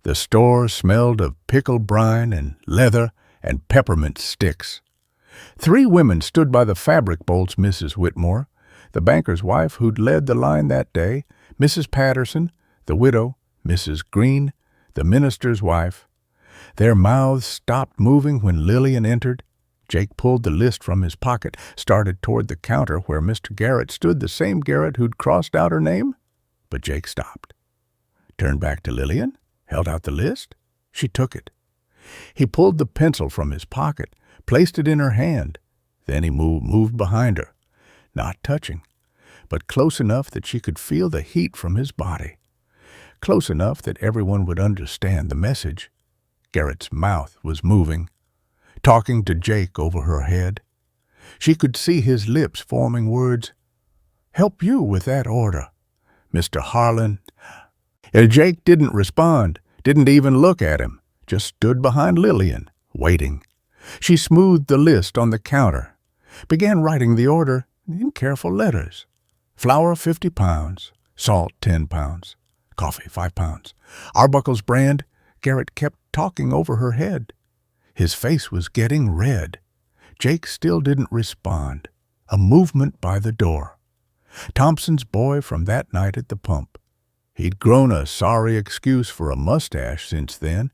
The store smelled of pickled brine and leather and peppermint sticks. 3 women stood by the fabric bolts. Mrs. Whitmore, the banker's wife who'd led the line that day, Mrs. Patterson, the widow, Mrs. Green, the minister's wife. Their mouths stopped moving when Lillian entered. Jake pulled the list from his pocket, started toward the counter where Mr. Garrett stood, the same Garrett who'd crossed out her name. But Jake stopped, turned back to Lillian, held out the list. She took it. He pulled the pencil from his pocket, placed it in her hand. Then he moved behind her, not touching, but close enough that she could feel the heat from his body, close enough that everyone would understand the message. Garrett's mouth was moving, talking to Jake over her head. She could see his lips forming words. "Help you with that order, Mr. Harlan." And Jake didn't respond, didn't even look at him, just stood behind Lillian, waiting. She smoothed the list on the counter, began writing the order in careful letters. Flour 50 pounds, salt 10 pounds, coffee 5 pounds. Arbuckle's brand. Garrett kept talking over her head. His face was getting red. Jake still didn't respond. A movement by the door. Thompson's boy from that night at the pump. He'd grown a sorry excuse for a mustache since then.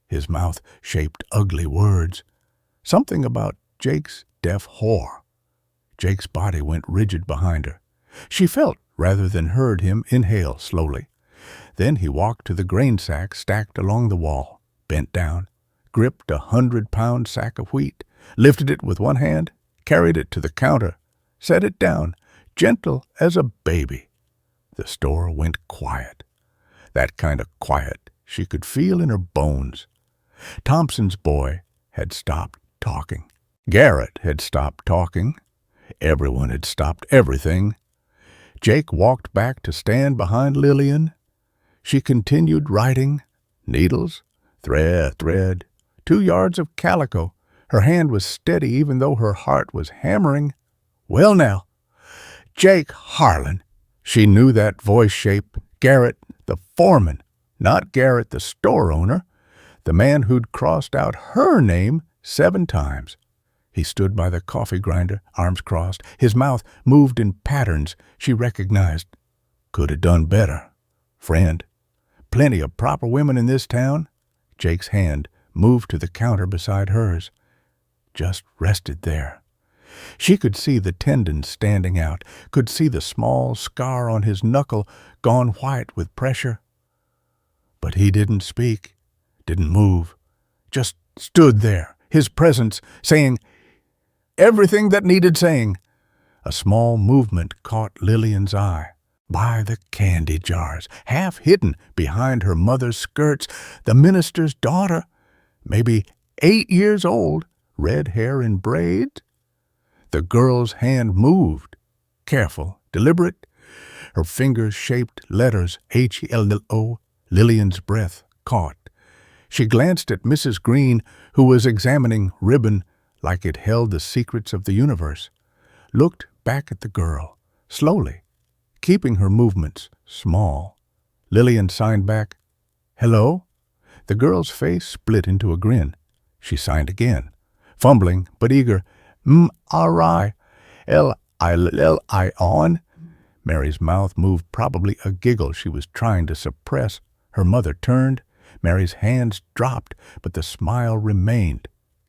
His mouth shaped ugly words. Something about Jake's deaf whore. Jake's body went rigid behind her. She felt rather than heard him inhale slowly. Then he walked to the grain sack stacked along the wall, bent down, gripped a 100-pound sack of wheat, lifted it with one hand, carried it to the counter, set it down, gentle as a baby. The store went quiet. That kind of quiet she could feel in her bones. Thompson's boy had stopped talking. Garrett had stopped talking. Everyone had stopped everything. Jake walked back to stand behind Lillian. She continued writing. Needles, thread, 2 yards of calico. Her hand was steady even though her heart was hammering. "Well now, Jake Harlan." She knew that voice shape. Garrett, the foreman, not Garrett, the store owner, the man who'd crossed out her name 7 times. He stood by the coffee grinder, arms crossed. His mouth moved in patterns she recognized. Could have done better. Friend. Plenty of proper women in this town. Jake's hand moved to the counter beside hers. Just rested there. She could see the tendons standing out, could see the small scar on his knuckle gone white with pressure. But he didn't speak, didn't move, just stood there, his presence saying everything that needed saying. A small movement caught Lillian's eye. By the candy jars, half hidden behind her mother's skirts, the minister's daughter, maybe 8 years old, red hair in braids. The girl's hand moved, careful, deliberate. Her fingers shaped letters H-E-L-L-O. Lillian's breath caught. She glanced at Mrs. Green, who was examining ribbon like it held the secrets of the universe. Looked back at the girl, slowly, keeping her movements small. Lillian signed back, "Hello?" The girl's face split into a grin. She signed again, fumbling but eager. "M-R-I, L-I-L-I-on." Mary's mouth moved, probably a giggle she was trying to suppress. Her mother turned. Mary's hands dropped, but the smile remained.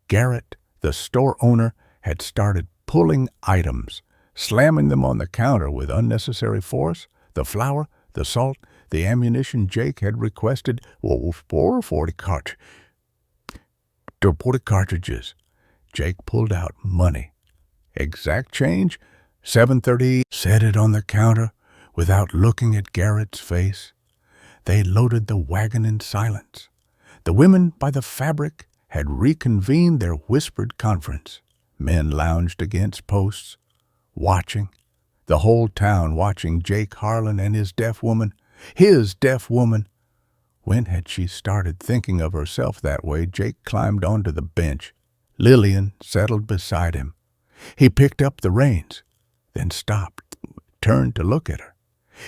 Garrett, the store owner, had started pulling items, slamming them on the counter with unnecessary force. The flour, the salt, the ammunition Jake had requested, for 40 cartridges. Jake pulled out money. Exact change, 7.30, set it on the counter without looking at Garrett's face. They loaded the wagon in silence. The women by the fabric had reconvened their whispered conference. Men lounged against posts, watching, the whole town watching Jake Harlan and his deaf woman. When had she started thinking of herself that way? Jake climbed onto the bench. Lillian settled beside him. He picked up the reins, then stopped, turned to look at her.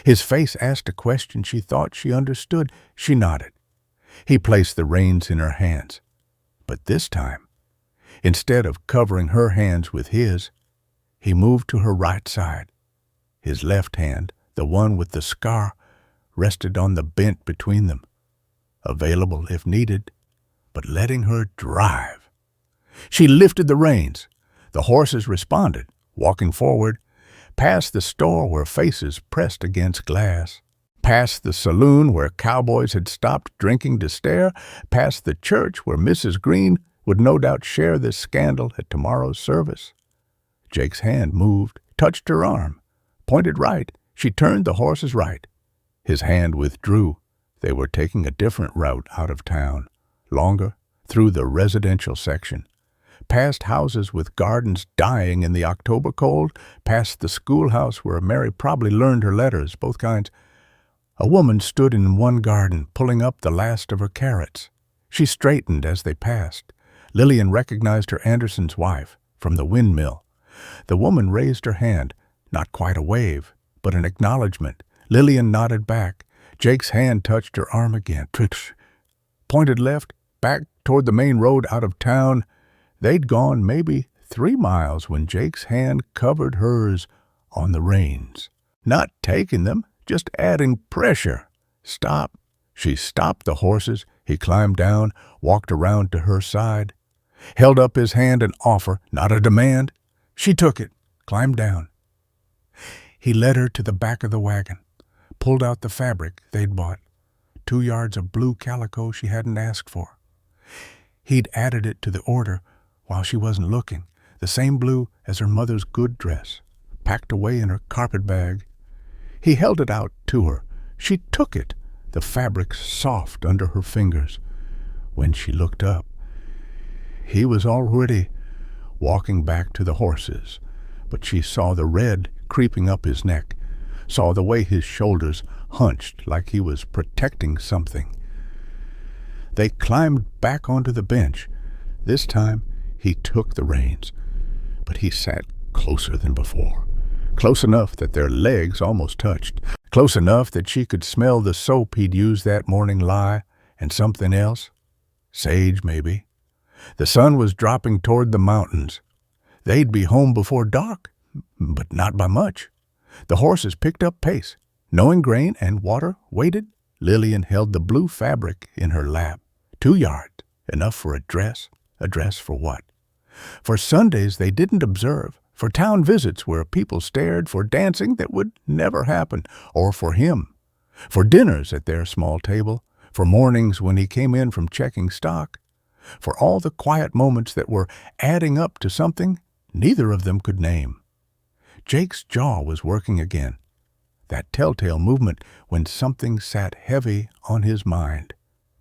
His face asked a question she thought she understood. She nodded. He placed the reins in her hands. But this time, instead of covering her hands with his, he moved to her right side. His left hand, the one with the scar, rested on the bent between them, available if needed, but letting her drive. She lifted the reins. The horses responded, walking forward, past the store where faces pressed against glass, past the saloon where cowboys had stopped drinking to stare, past the church where Mrs. Green would no doubt share this scandal at tomorrow's service. Jake's hand moved, touched her arm, pointed right. She turned the horses right. His hand withdrew. They were taking a different route out of town, longer, through the residential section, past houses with gardens dying in the October cold, past the schoolhouse where Mary probably learned her letters, both kinds. A woman stood in one garden, pulling up the last of her carrots. She straightened as they passed. Lillian recognized her Anderson's wife from the windmill. The woman raised her hand, not quite a wave, but an acknowledgement. Lillian nodded back. Jake's hand touched her arm again. Pointed left, back toward the main road out of town. They'd gone maybe 3 miles when Jake's hand covered hers on the reins. Not taking them, just adding pressure. Stop. She stopped the horses. He climbed down, walked around to her side, held up his hand, an offer, not a demand. She took it, climbed down. He led her to the back of the wagon, pulled out the fabric they'd bought, 2 yards of blue calico she hadn't asked for. He'd added it to the order while she wasn't looking, the same blue as her mother's good dress, packed away in her carpet bag. He held it out to her. She took it, the fabric soft under her fingers. When she looked up, he was already walking back to the horses, but she saw the red creeping up his neck, saw the way his shoulders hunched like he was protecting something. They climbed back onto the bench. This time he took the reins, but he sat closer than before, close enough that their legs almost touched, close enough that she could smell the soap he'd used that morning, lye, and something else, sage maybe. The sun was dropping toward the mountains. They'd be home before dark, but not by much. The horses picked up pace. Knowing grain and water waited, Lillian held the blue fabric in her lap. 2 yards, enough for a dress. A dress for what? For Sundays they didn't observe, for town visits where people stared, for dancing that would never happen, or for him, for dinners at their small table, for mornings when he came in from checking stock, for all the quiet moments that were adding up to something neither of them could name. Jake's jaw was working again, that telltale movement when something sat heavy on his mind.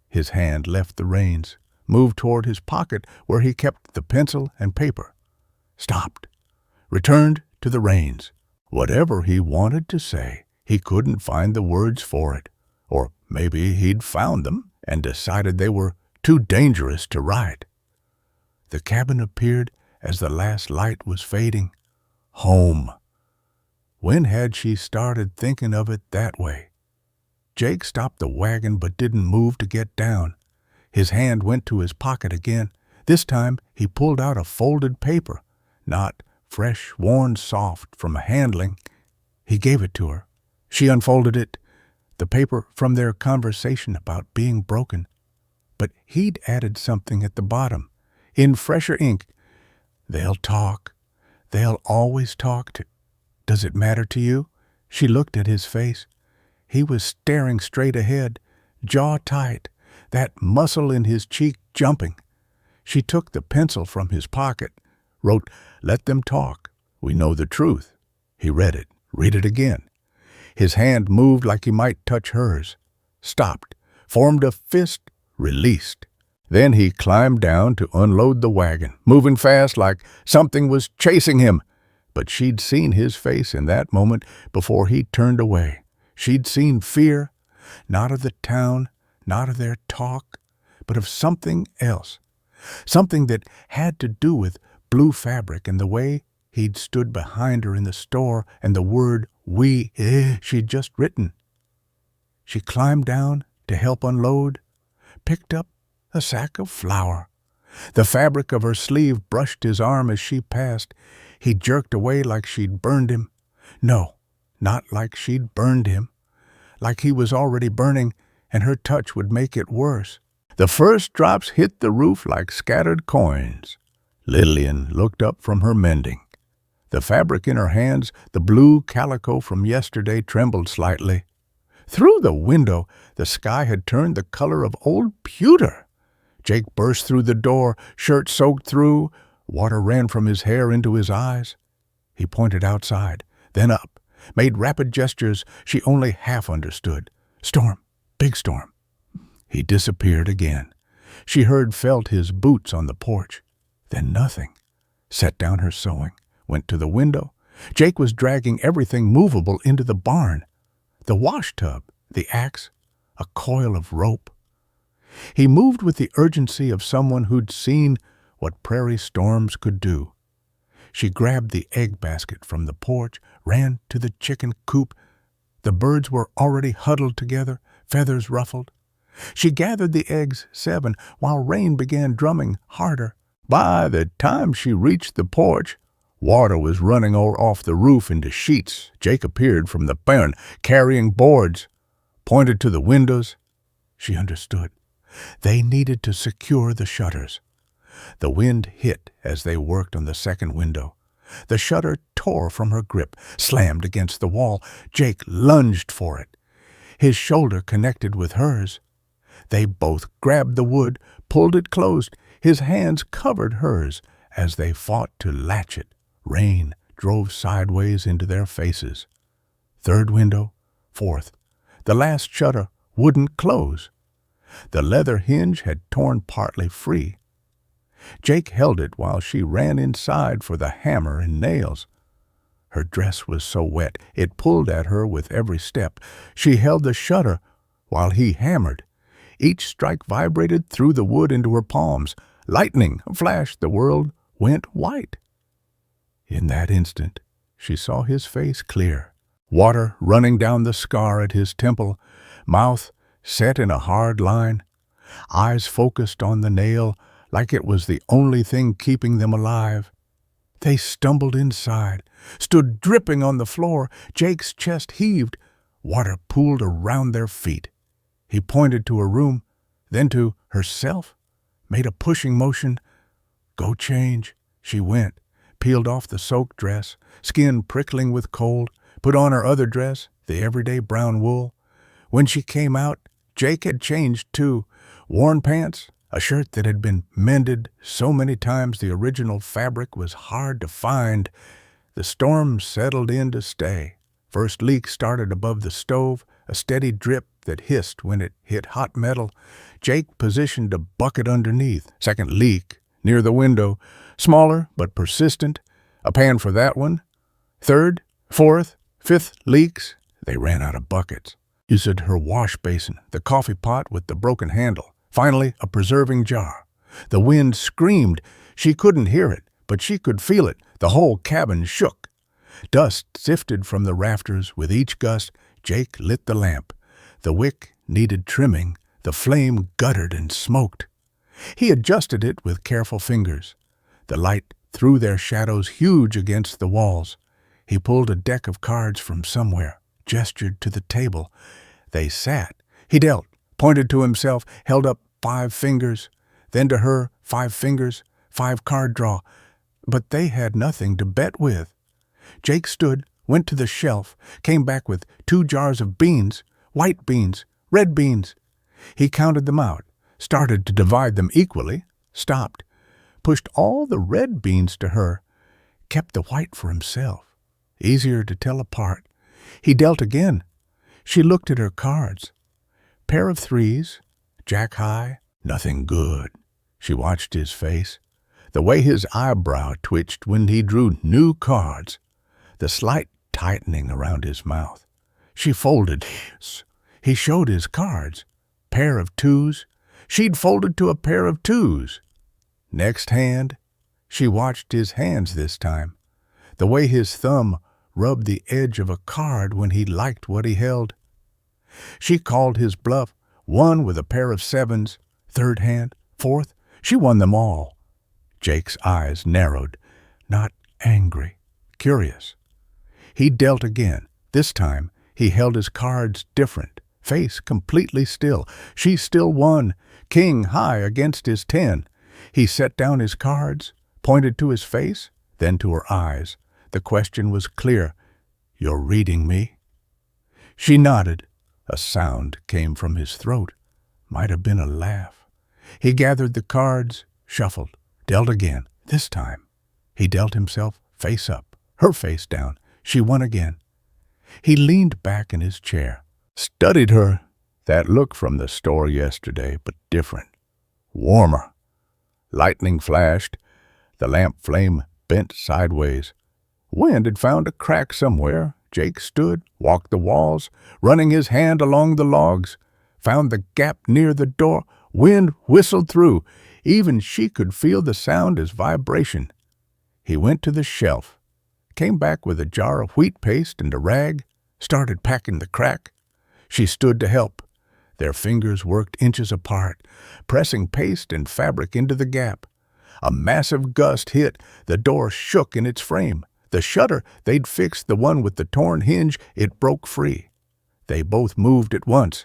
His hand left the reins, moved toward his pocket where he kept the pencil and paper, stopped, returned to the reins. Whatever he wanted to say, he couldn't find the words for it. Or maybe he'd found them and decided they were too dangerous to write. The cabin appeared as the last light was fading. Home. When had she started thinking of it that way? Jake stopped the wagon but didn't move to get down. His hand went to his pocket again. This time he pulled out a folded paper, not fresh, worn soft from a handling. He gave it to her. She unfolded it, the paper from their conversation about being broken. But he'd added something at the bottom, in fresher ink. They'll talk. They'll always talk to. Does it matter to you? She looked at his face. He was staring straight ahead, jaw tight, that muscle in his cheek jumping. She took the pencil from his pocket, wrote, "Let them talk. We know the truth." He read it. Read it again. His hand moved like he might touch hers. Stopped. Formed a fist. Released. Then he climbed down to unload the wagon, moving fast like something was chasing him. But she'd seen his face in that moment before he turned away. She'd seen fear, not of the town, not of their talk, but of something else. Something that had to do with blue fabric and the way he'd stood behind her in the store and the word "we" she'd just written. She climbed down to help unload, picked up a sack of flour. The fabric of her sleeve brushed his arm as she passed. He jerked away like she'd burned him. No, not like she'd burned him. Like he was already burning, and her touch would make it worse. The first drops hit the roof like scattered coins. Lillian looked up from her mending. The fabric in her hands, the blue calico from yesterday, trembled slightly. Through the window, the sky had turned the color of old pewter. Jake burst through the door, shirt soaked through. Water ran from his hair into his eyes. He pointed outside, then up, made rapid gestures she only half understood. Storm, big storm. He disappeared again. She felt his boots on the porch. Then nothing. Set down her sewing, went to the window. Jake was dragging everything movable into the barn. The wash tub, the axe, a coil of rope. He moved with the urgency of someone who'd seen what prairie storms could do. She grabbed the egg basket from the porch, ran to the chicken coop. The birds were already huddled together, feathers ruffled. She gathered the eggs 7 while rain began drumming harder. By the time she reached the porch, water was running off the roof into sheets. Jake appeared from the barn, carrying boards, pointed to the windows. She understood. They needed to secure the shutters. The wind hit as they worked on the second window. The shutter tore from her grip, slammed against the wall. Jake lunged for it. His shoulder connected with hers. They both grabbed the wood, pulled it closed. His hands covered hers as they fought to latch it. Rain drove sideways into their faces. Third window, fourth. The last shutter wouldn't close. The leather hinge had torn partly free. Jake held it while she ran inside for the hammer and nails. Her dress was so wet it pulled at her with every step. She held the shutter while he hammered. Each strike vibrated through the wood into her palms. Lightning flashed. The world went white. In that instant, she saw his face clear. Water running down the scar at his temple, mouth set in a hard line, eyes focused on the nail like it was the only thing keeping them alive. They stumbled inside, stood dripping on the floor. Jake's chest heaved. Water pooled around their feet. He pointed to a room, then to herself, made a pushing motion. "Go change." She went, peeled off the soaked dress, skin prickling with cold, put on her other dress, the everyday brown wool. When she came out, Jake had changed too. Worn pants, a shirt that had been mended so many times the original fabric was hard to find. The storm settled in to stay. First leak started above the stove, a steady drip that hissed when it hit hot metal. Jake positioned a bucket underneath. Second leak, near the window, smaller but persistent. A pan for that one. Third, fourth, fifth leaks. They ran out of buckets. Used her wash basin, the coffee pot with the broken handle. Finally, a preserving jar. The wind screamed. She couldn't hear it, but she could feel it. The whole cabin shook. Dust sifted from the rafters with each gust. Jake lit the lamp. The wick needed trimming. The flame guttered and smoked. He adjusted it with careful fingers. The light threw their shadows huge against the walls. He pulled a deck of cards from somewhere, gestured to the table. They sat. He dealt, pointed to himself, held up 5 fingers, then to her 5 fingers, 5 card draw. But they had nothing to bet with. Jake stood, went to the shelf, came back with 2 jars of beans, white beans, red beans. He counted them out, started to divide them equally, stopped, pushed all the red beans to her, kept the white for himself. Easier to tell apart. He dealt again. She looked at her cards. Pair of threes, jack high, nothing good. She watched his face, the way his eyebrow twitched when he drew new cards, the slight tightening around his mouth. She folded his. He showed his cards. Pair of twos. She'd folded to a pair of twos. Next hand. She watched his hands this time, the way his thumb rubbed the edge of a card when he liked what he held. She called his bluff, won with a pair of sevens, third hand, fourth. She won them all. Jake's eyes narrowed, not angry, curious. He dealt again. This time he held his cards different, face completely still. She still won, king high against his 10. He set down his cards, pointed to his face, then to her eyes. The question was clear. "You're reading me?" She nodded. A sound came from his throat. Might have been a laugh. He gathered the cards, shuffled, dealt again. This time he dealt himself face up, her face down. She won again. He leaned back in his chair, studied her. That look from the store yesterday, but different, warmer. Lightning flashed. The lamp flame bent sideways. Wind had found a crack somewhere. Jake stood, walked the walls, running his hand along the logs, found the gap near the door. Wind whistled through. Even she could feel the sound as vibration. He went to the shelf, came back with a jar of wheat paste and a rag, started packing the crack. She stood to help. Their fingers worked inches apart, pressing paste and fabric into the gap. A massive gust hit. The door shook in its frame. The shutter they'd fixed, the one with the torn hinge, it broke free. They both moved at once.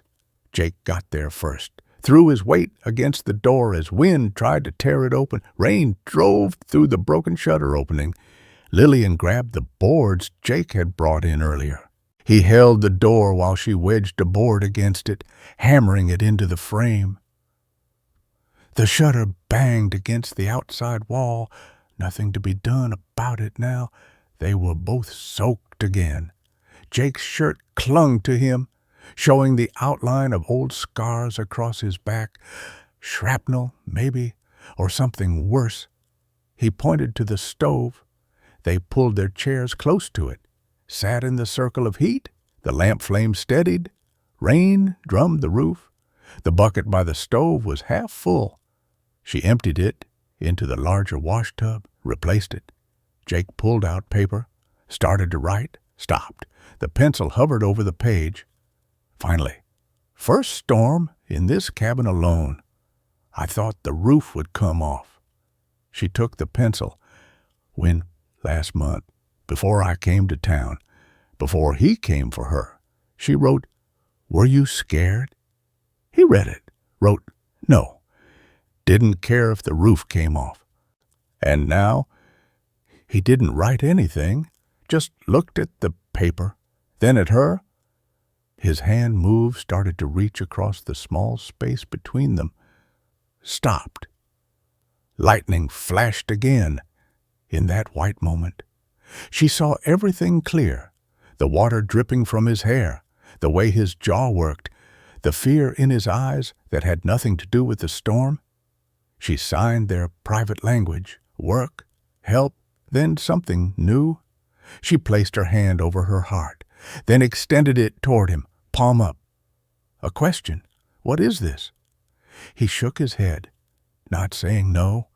Jake got there first, threw his weight against the door as wind tried to tear it open. Rain drove through the broken shutter opening. Lillian grabbed the boards Jake had brought in earlier. He held the door while she wedged a board against it, hammering it into the frame. The shutter banged against the outside wall. Nothing to be done about it now. They were both soaked again. Jake's shirt clung to him, showing the outline of old scars across his back. Shrapnel, maybe, or something worse. He pointed to the stove. They pulled their chairs close to it, sat in the circle of heat. The lamp flame steadied. Rain drummed the roof. The bucket by the stove was half full. She emptied it into the larger washtub, replaced it. Jake pulled out paper, started to write, stopped. The pencil hovered over the page. Finally, "First storm in this cabin alone. I thought the roof would come off." She took the pencil. "When last month, before I came to town, before he came for her," she wrote, "Were you scared?" He read it, wrote, "No. Didn't care if the roof came off." And now he didn't write anything, just looked at the paper, then at her. His hand moved, started to reach across the small space between them. Stopped. Lightning flashed again. In that white moment, she saw everything clear, the water dripping from his hair, the way his jaw worked, the fear in his eyes that had nothing to do with the storm. She signed their private language, work, help, then something new. She placed her hand over her heart, then extended it toward him, palm up. A question. What is this? He shook his head, not saying no,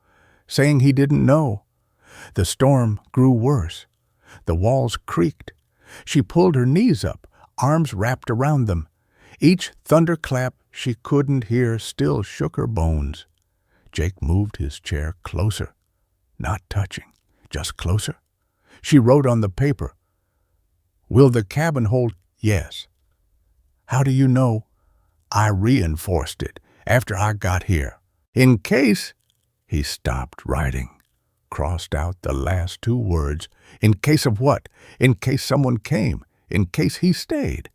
saying he didn't know. The storm grew worse. The walls creaked. She pulled her knees up, arms wrapped around them. Each thunderclap she couldn't hear still shook her bones. Jake moved his chair closer, not touching, just closer. She wrote on the paper, "Will the cabin hold?" "Yes." "How do you know?" "I reinforced it after I got here. In case—" He stopped writing, crossed out the last two words. In case of what? In case someone came. In case he stayed.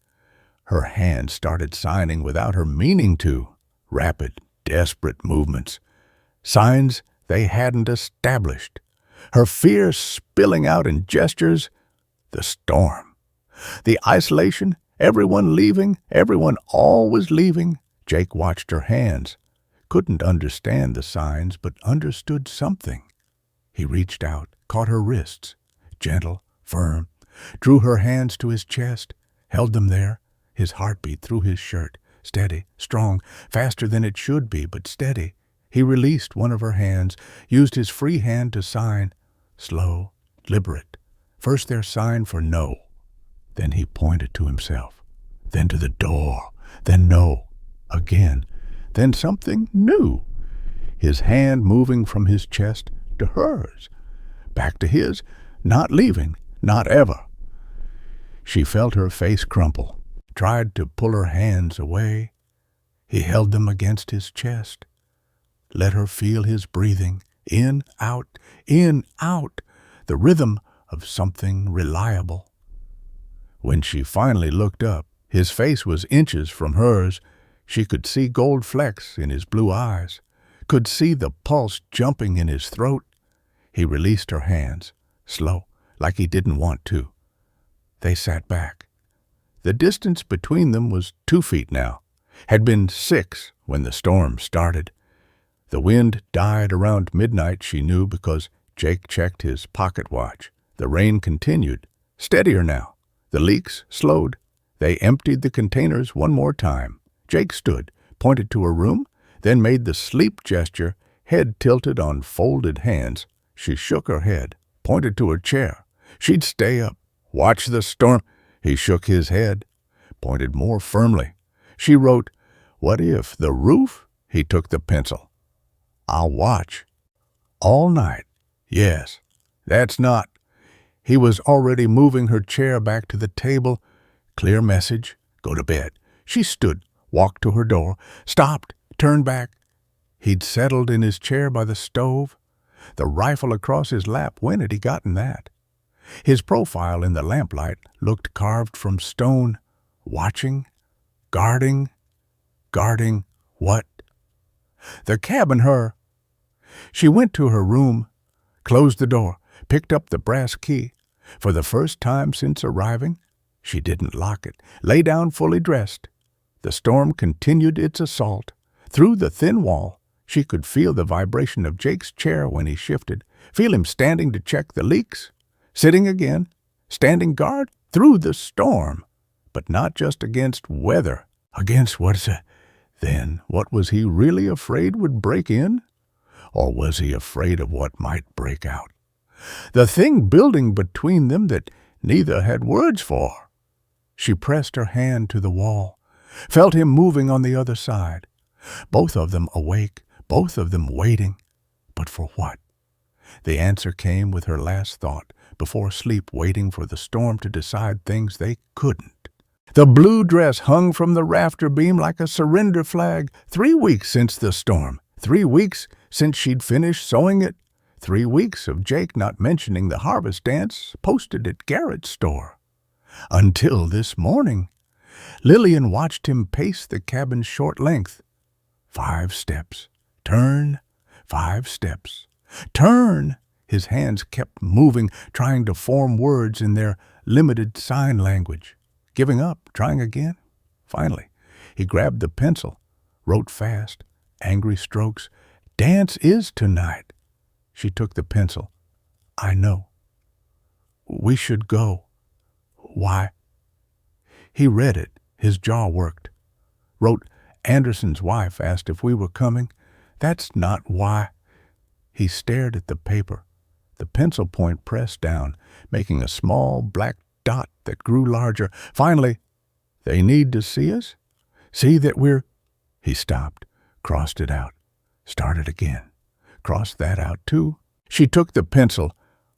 Her hand started signing without her meaning to. Rapid, desperate movements. Signs they hadn't established. Her fear spilling out in gestures. The storm. The isolation. Everyone leaving. Everyone always leaving. Jake watched her hands. Couldn't understand the signs, but understood something. He reached out, caught her wrists. Gentle, firm. Drew her hands to his chest. Held them there. His heartbeat through his shirt. Steady, strong, faster than it should be, but steady. He released one of her hands, used his free hand to sign. Slow, deliberate. First their sign for no. Then he pointed to himself. Then to the door. Then no. Again. Then something new. His hand moving from his chest to hers. Back to his, not leaving, not ever. She felt her face crumple. Tried to pull her hands away. He held them against his chest. Let her feel his breathing, in, out, the rhythm of something reliable. When she finally looked up, his face was inches from hers. She could see gold flecks in his blue eyes, could see the pulse jumping in his throat. He released her hands, slow, like he didn't want to. They sat back. The distance between them was 2 feet now, had been 6 when the storm started. The wind died around midnight, she knew, because Jake checked his pocket watch. The rain continued, steadier now. The leaks slowed. They emptied the containers one more time. Jake stood, pointed to her room, then made the sleep gesture, head tilted on folded hands. She shook her head, pointed to her chair. She'd stay up, watch the storm. He shook his head, pointed more firmly. She wrote, "What if the roof?" He took the pencil. "I'll watch." All night. Yes, that's not. He was already moving her chair back to the table. Clear message. Go to bed. She stood, walked to her door, stopped, turned back. He'd settled in his chair by the stove. The rifle across his lap, when had he gotten that? His profile in the lamplight looked carved from stone. Watching, guarding what? The cabin, her. She went to her room, closed the door, picked up the brass key. For the first time since arriving, she didn't lock it, lay down fully dressed. The storm continued its assault. Through the thin wall, she could feel the vibration of Jake's chair when he shifted, feel him standing to check the leaks, sitting again, standing guard through the storm. But not just against weather. Against then what was he really afraid would break in? Or was he afraid of what might break out? The thing building between them that neither had words for. She pressed her hand to the wall, felt him moving on the other side. Both of them awake, both of them waiting. But for what? The answer came with her last thought, before sleep, waiting for the storm to decide things they couldn't. The blue dress hung from the rafter beam like a surrender flag. 3 weeks since the storm. 3 weeks since she'd finished sewing it. 3 weeks of Jake not mentioning the harvest dance posted at Garrett's store. Until this morning. Lillian watched him pace the cabin's short length. 5 steps. Turn. 5 steps. Turn. His hands kept moving, trying to form words in their limited sign language. Giving up, trying again. Finally, he grabbed the pencil, wrote fast, angry strokes. Dance is tonight. She took the pencil. I know. We should go. Why? He read it. His jaw worked. Wrote, Anderson's wife asked if we were coming. That's not why. He stared at the paper. The pencil point pressed down, making a small black dot that grew larger. Finally, they need to see us? See that we're... He stopped, crossed it out, started again, crossed that out too. She took the pencil.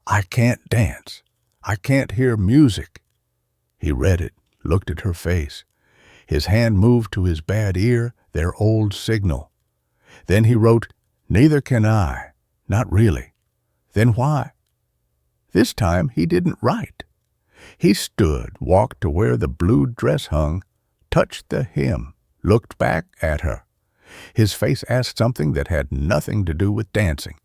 I can't dance. I can't hear music. He read it, looked at her face. His hand moved to his bad ear, their old signal. Then he wrote, Neither can I. Not really. Then why? This time he didn't write. He stood, walked to where the blue dress hung, touched the hem, looked back at her. His face asked something that had nothing to do with dancing.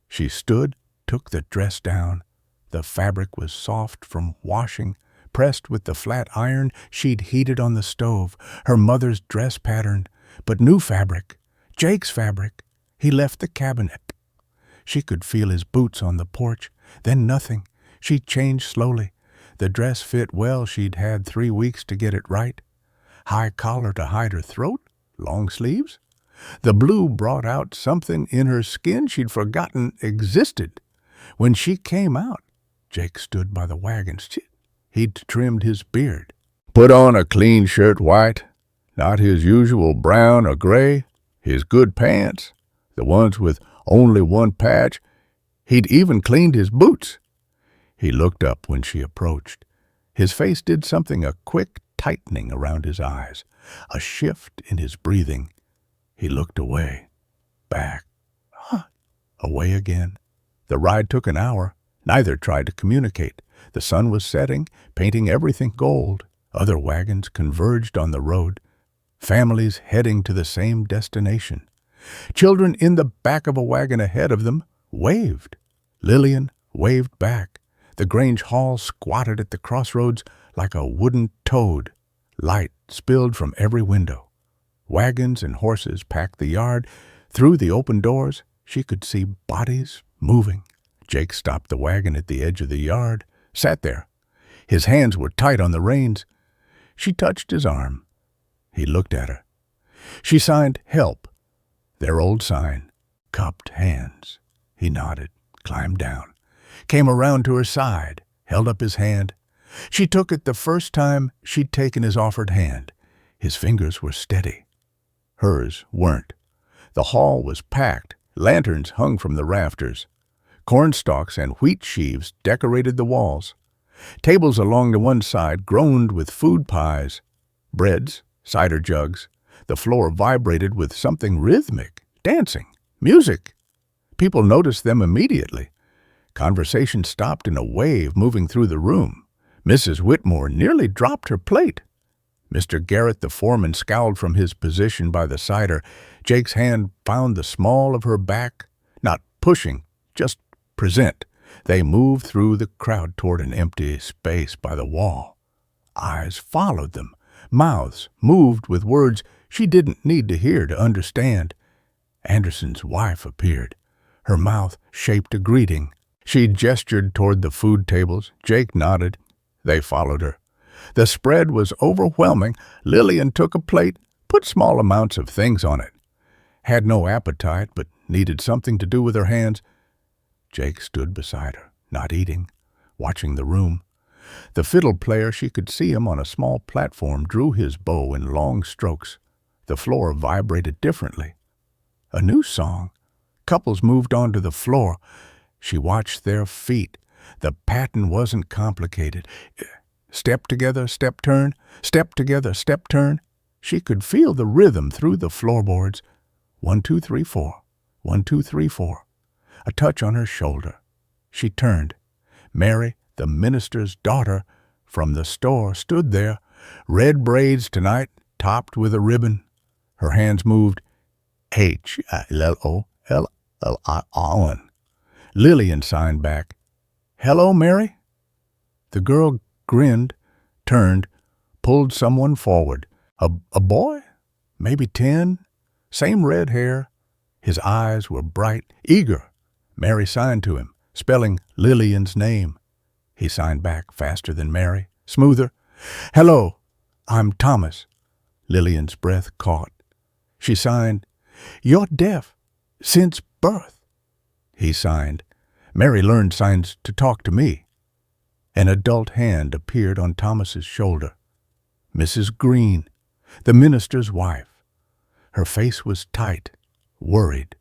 She stood, took the dress down. The fabric was soft from washing, pressed with the flat iron she'd heated on the stove, her mother's dress pattern, but new fabric, Jake's fabric. He left the cabinet. She could feel his boots on the porch, then nothing. She changed slowly. The dress fit well. She'd had 3 weeks to get it right. High collar to hide her throat, long sleeves. The blue brought out something in her skin she'd forgotten existed. When she came out, Jake stood by the wagons. He'd trimmed his beard. Put on a clean shirt white, not his usual brown or gray, his good pants, the ones with only one patch. He'd even cleaned his boots. He looked up when she approached. His face did something, a quick tightening around his eyes, a shift in his breathing. He looked away, back, away again. The ride took an hour. Neither tried to communicate. The sun was setting, painting everything gold. Other wagons converged on the road, families heading to the same destination. Children in the back of a wagon ahead of them waved. Lillian waved back. The Grange Hall squatted at the crossroads like a wooden toad. Light spilled from every window. Wagons and horses packed the yard. Through the open doors, she could see bodies moving. Jake stopped the wagon at the edge of the yard, sat there. His hands were tight on the reins. She touched his arm. He looked at her. She signed help, their old sign, cupped hands. He nodded, climbed down, came around to her side, held up his hand. She took it the first time she'd taken his offered hand. His fingers were steady. Hers weren't. The hall was packed. Lanterns hung from the rafters. Cornstalks and wheat sheaves decorated the walls. Tables along the one side groaned with food pies, breads, cider jugs. The floor vibrated with something rhythmic, dancing, music. People noticed them immediately. Conversation stopped in a wave moving through the room. Mrs. Whitmore nearly dropped her plate. Mr. Garrett, the foreman, scowled from his position by the cider. Jake's hand found the small of her back, not pushing, just present. They moved through the crowd toward an empty space by the wall. Eyes followed them. Mouths moved with words she didn't need to hear to understand. Anderson's wife appeared. Her mouth shaped a greeting. She gestured toward the food tables. Jake nodded. They followed her. The spread was overwhelming. Lillian took a plate, put small amounts of things on it. Had no appetite, but needed something to do with her hands. Jake stood beside her, not eating, watching the room. The fiddle player, she could see him on a small platform, drew his bow in long strokes. The floor vibrated differently. A new song. Couples moved onto the floor. She watched their feet. The pattern wasn't complicated. Step together, step turn, step together, step turn. She could feel the rhythm through the floorboards. 1, 2, 3, 4. 1, 2, 3, 4. A touch on her shoulder. She turned. Mary, the minister's daughter, from the store, stood there. Red braids tonight, topped with a ribbon. Her hands moved. H-I-L-O-L-L-I-O-N. Lillian signed back. Hello, Mary? The girl grinned, turned, pulled someone forward. A boy? Maybe 10? Same red hair. His eyes were bright, eager. Mary signed to him, spelling Lillian's name. He signed back faster than Mary, smoother. Hello, I'm Thomas. Lillian's breath caught. She signed, You're deaf, since birth. He signed. Mary learned signs to talk to me. An adult hand appeared on Thomas's shoulder. Mrs. Green, the minister's wife. Her face was tight, worried.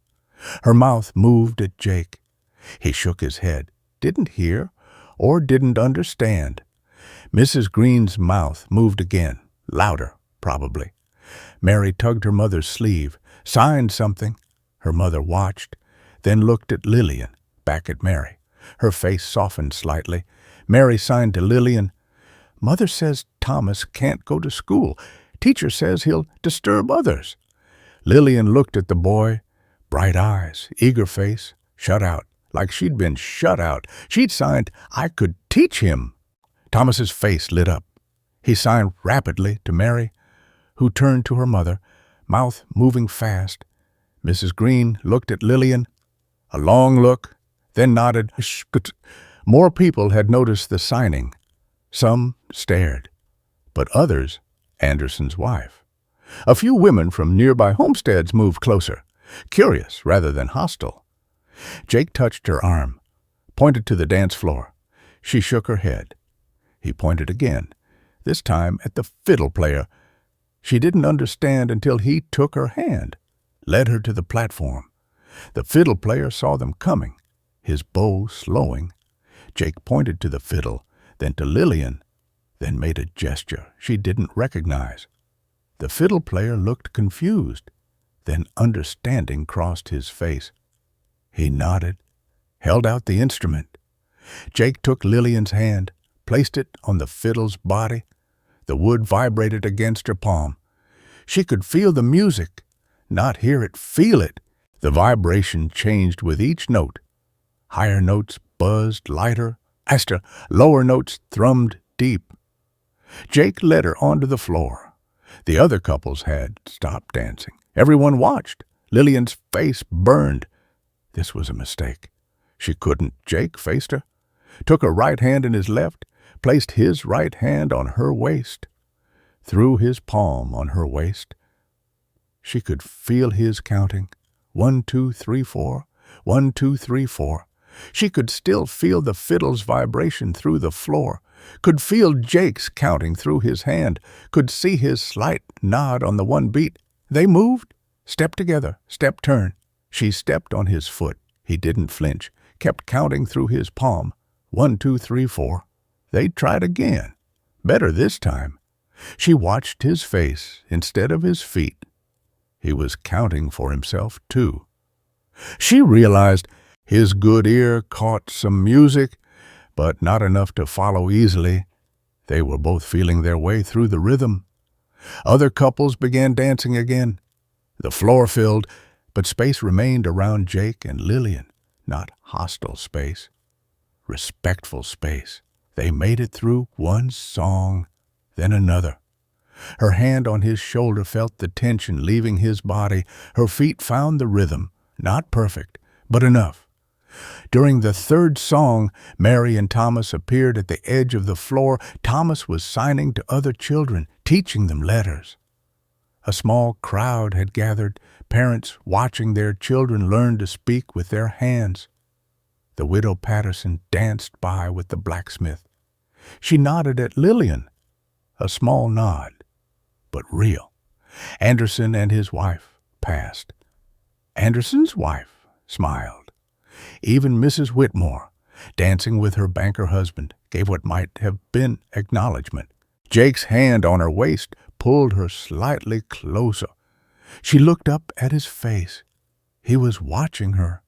Her mouth moved at Jake. He shook his head, didn't hear, or didn't understand. Mrs. Green's mouth moved again, louder, probably. Mary tugged her mother's sleeve, signed something. Her mother watched, then looked at Lillian, back at Mary. Her face softened slightly. Mary signed to Lillian, Mother says Thomas can't go to school. Teacher says he'll disturb others. Lillian looked at the boy, bright eyes, eager face, shut out, like she'd been shut out. She'd signed, I could teach him. Thomas's face lit up. He signed rapidly to Mary, who turned to her mother, mouth moving fast. Mrs. Green looked at Lillian, a long look, then nodded. More people had noticed the signing. Some stared, but others, Anderson's wife. A few women from nearby homesteads moved closer, curious rather than hostile. Jake touched her arm, pointed to the dance floor. She shook her head. He pointed again, this time at the fiddle player. She didn't understand until he took her hand, led her to the platform. The fiddle player saw them coming, his bow slowing. Jake pointed to the fiddle, then to Lillian, then made a gesture she didn't recognize. The fiddle player looked confused, then understanding crossed his face. He nodded, held out the instrument. Jake took Lillian's hand, placed it on the fiddle's body. The wood vibrated against her palm. She could feel the music, not hear it, feel it. The vibration changed with each note. Higher notes buzzed lighter, faster, lower notes thrummed deep. Jake led her onto the floor. The other couples had stopped dancing. Everyone watched. Lillian's face burned. This was a mistake. She couldn't. Jake faced her, took her right hand in his left, placed his right hand on her waist, threw his palm on her waist. She could feel his counting. 1, 2, 3, 4. 1, 2, 3, 4. She could still feel the fiddle's vibration through the floor, could feel Jake's counting through his hand, could see his slight nod on the one beat. They moved, step together, step turn. She stepped on his foot. He didn't flinch, kept counting through his palm. 1, 2, 3, 4. They tried again. Better this time. She watched his face instead of his feet. He was counting for himself, too. She realized his good ear caught some music, but not enough to follow easily. They were both feeling their way through the rhythm. Other couples began dancing again. The floor filled, but space remained around Jake and Lillian. Not hostile space, respectful space. They made it through one song, then another. Her hand on his shoulder felt the tension leaving his body. Her feet found the rhythm, not perfect, but enough. During the third song, Mary and Thomas appeared at the edge of the floor. Thomas was signing to other children, teaching them letters. A small crowd had gathered, parents watching their children learn to speak with their hands. The widow Patterson danced by with the blacksmith. She nodded at Lillian, a small nod, but real. Anderson and his wife passed. Anderson's wife smiled. Even Mrs. Whitmore, dancing with her banker husband, gave what might have been acknowledgment. Jake's hand on her waist pulled her slightly closer. She looked up at his face. He was watching her,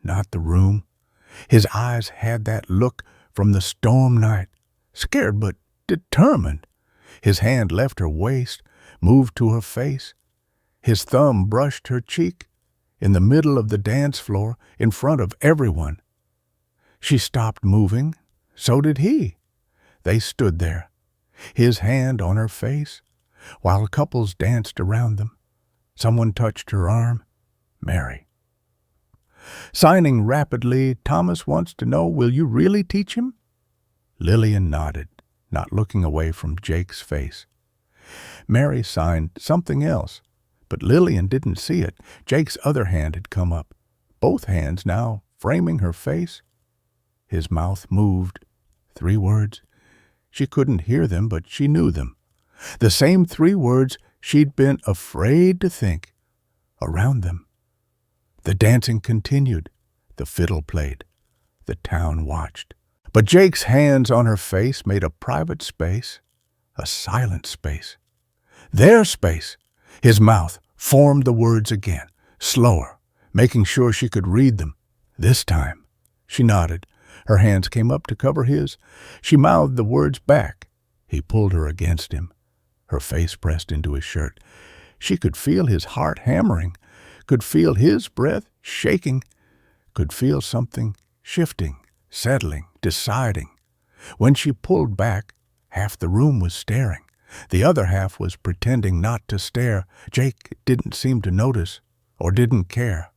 not the room. His eyes had that look from the storm night, scared but determined. His hand left her waist, moved to her face. His thumb brushed her cheek, in the middle of the dance floor, in front of everyone. She stopped moving. So did he. They stood there, his hand on her face, while couples danced around them. Someone touched her arm. Mary. Signing rapidly, Thomas wants to know, will you really teach him? Lillian nodded, not looking away from Jake's face. Mary signed something else, but Lillian didn't see it. Jake's other hand had come up, both hands now framing her face. His mouth moved. 3 words. She couldn't hear them, but she knew them. The same 3 words she'd been afraid to think. Around them. The dancing continued. The fiddle played. The town watched. But Jake's hands on her face made a private space, a silent space. Their space. His mouth formed the words again, slower, making sure she could read them. This time, she nodded. Her hands came up to cover his. She mouthed the words back. He pulled her against him, her face pressed into his shirt. She could feel his heart hammering, could feel his breath shaking, could feel something shifting, settling, deciding. When she pulled back, half the room was staring. The other half was pretending not to stare. Jake didn't seem to notice or didn't care.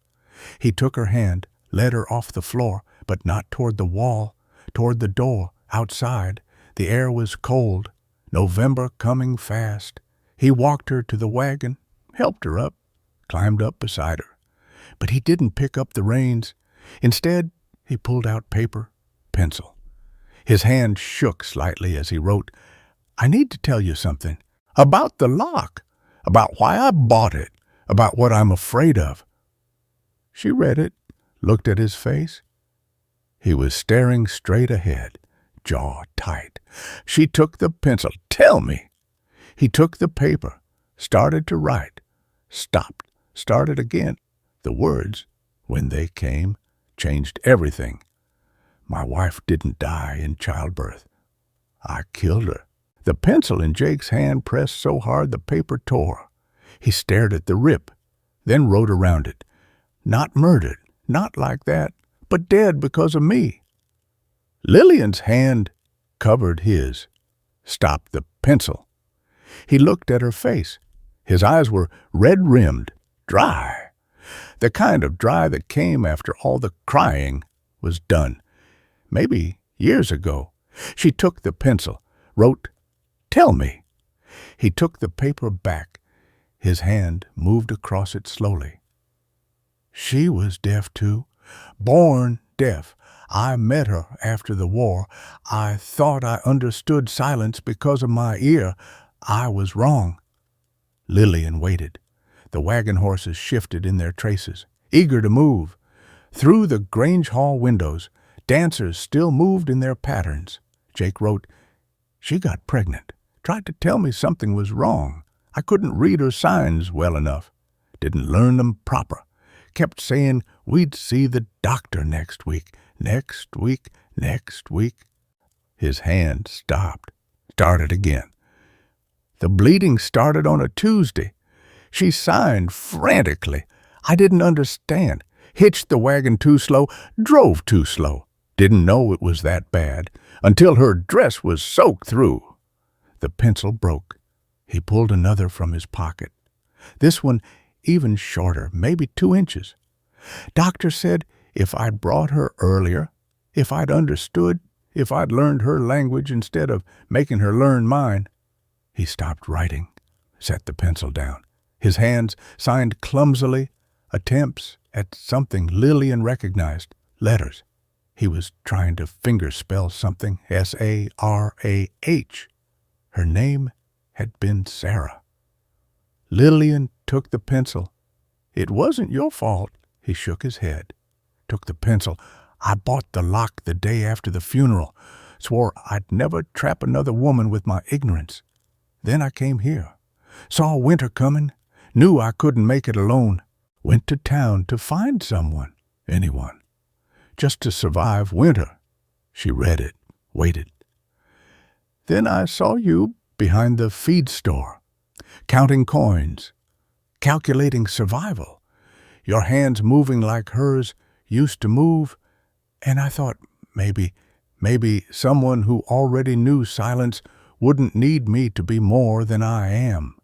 He took her hand, led her off the floor, but not toward the wall, toward the door, outside. The air was cold, November coming fast. He walked her to the wagon, helped her up, climbed up beside her. But he didn't pick up the reins. Instead, he pulled out paper, pencil. His hand shook slightly as he wrote, "I need to tell you something. About the lock. About why I bought it. About what I'm afraid of." She read it, looked at his face. He was staring straight ahead, jaw tight. She took the pencil. "Tell me." He took the paper, started to write, stopped, started again. The words, when they came, changed everything. "My wife didn't die in childbirth. I killed her." The pencil in Jake's hand pressed so hard the paper tore. He stared at the rip, then wrote around it. "Not murdered, not like that, but dead because of me." Lillian's hand covered his, stopped the pencil. He looked at her face. His eyes were red-rimmed, dry. The kind of dry that came after all the crying was done. Maybe years ago. She took the pencil, wrote, "Tell me." He took the paper back. His hand moved across it slowly. "She was deaf too. Born deaf. I met her after the war. I thought I understood silence because of my ear. I was wrong." Lillian waited. The wagon horses shifted in their traces, eager to move. Through the Grange Hall windows, dancers still moved in their patterns. Jake wrote, "She got pregnant. Tried to tell me something was wrong. I couldn't read her signs well enough. Didn't learn them proper. Kept saying we'd see the doctor next week. Next week, next week." His hand stopped, started again. "The bleeding started on a Tuesday. She signed frantically. I didn't understand. Hitched the wagon too slow, drove too slow. Didn't know it was that bad, until her dress was soaked through." The pencil broke. He pulled another from his pocket. This one even shorter, maybe 2 inches. "Doctor said if I'd brought her earlier, if I'd understood, if I'd learned her language instead of making her learn mine." He stopped writing, set the pencil down. His hands signed clumsily, attempts at something Lillian recognized, letters. He was trying to fingerspell something, S-A-R-A-H. Her name had been Sarah. Lillian took the pencil. "It wasn't your fault." He shook his head. Took the pencil. "I bought the lock the day after the funeral. Swore I'd never trap another woman with my ignorance. Then I came here. Saw winter coming. Knew I couldn't make it alone. Went to town to find someone, anyone. Just to survive winter." She read it, waited. "Then I saw you behind the feed store, counting coins, calculating survival. Your hands moving like hers used to move, and I thought maybe someone who already knew silence wouldn't need me to be more than I am."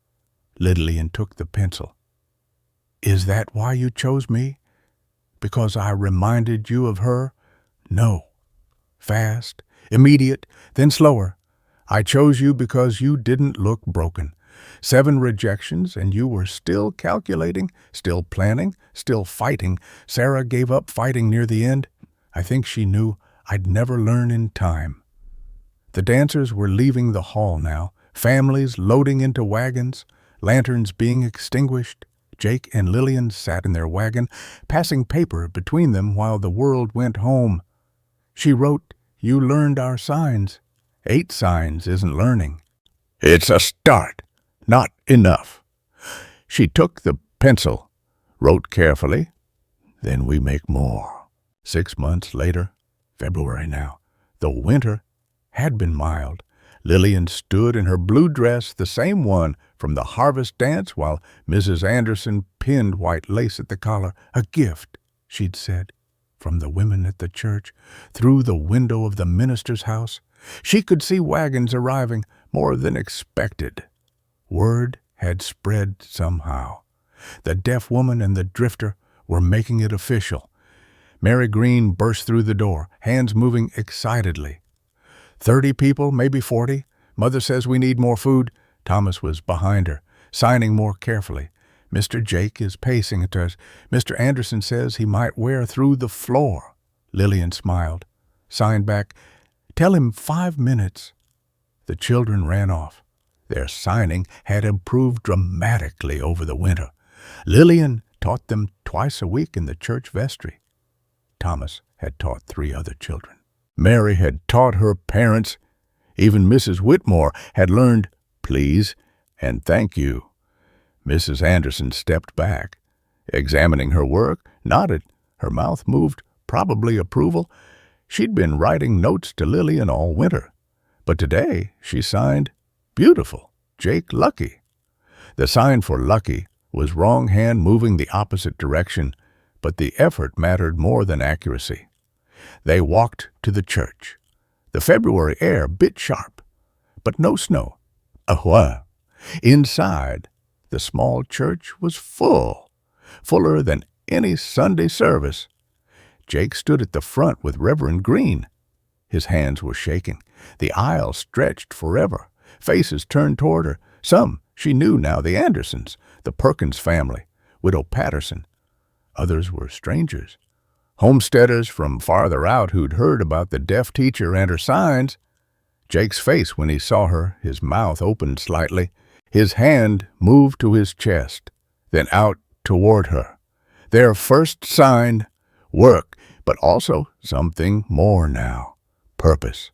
Lillian took the pencil. "Is that why you chose me? Because I reminded you of her?" "No." Fast, immediate, then slower. "I chose you because you didn't look broken. 7 rejections, and you were still calculating, still planning, still fighting. Sarah gave up fighting near the end. I think she knew I'd never learn in time." The dancers were leaving the hall now, families loading into wagons, lanterns being extinguished. Jake and Lillian sat in their wagon, passing paper between them while the world went home. She wrote, "You learned our signs. 8 signs isn't learning. It's a start, not enough." She took the pencil, wrote carefully, "Then we make more." 6 months later, February now, the winter had been mild. Lillian stood in her blue dress, the same one from the harvest dance, while Mrs. Anderson pinned white lace at the collar. "A gift," she'd said, "from the women at the church." Through the window of the minister's house, she could see wagons arriving, more than expected. Word had spread somehow. The deaf woman and the drifter were making it official. Mary Green burst through the door, hands moving excitedly. 30 people, maybe 40. Mother says we need more food. Thomas was behind her, signing more carefully. Mr. Jake is pacing at us. Mr. Anderson says he might wear through the floor. Lillian smiled, signed back, "Tell him 5 minutes." The children ran off. Their signing had improved dramatically over the winter. Lillian taught them twice a week in the church vestry. Thomas had taught 3 other children. Mary had taught her parents. Even Mrs. Whitmore had learned please and thank you. Mrs. Anderson stepped back, examining her work, nodded. Her mouth moved, probably approval. She'd been writing notes to Lillian all winter. But today she signed, "Beautiful, Jake Lucky." The sign for Lucky was wrong hand moving the opposite direction, but the effort mattered more than accuracy. They walked to the church. The February air bit sharp, but no snow. Ahua! Inside, the small church was full, fuller than any Sunday service. Jake stood at the front with Reverend Green. His hands were shaking. The aisle stretched forever. Faces turned toward her. Some she knew now, the Andersons, the Perkins family, Widow Patterson. Others were strangers, homesteaders from farther out who'd heard about the deaf teacher and her signs. Jake's face when he saw her, his mouth opened slightly. His hand moved to his chest, then out toward her. Their first sign, work, but also something more now. Purpose,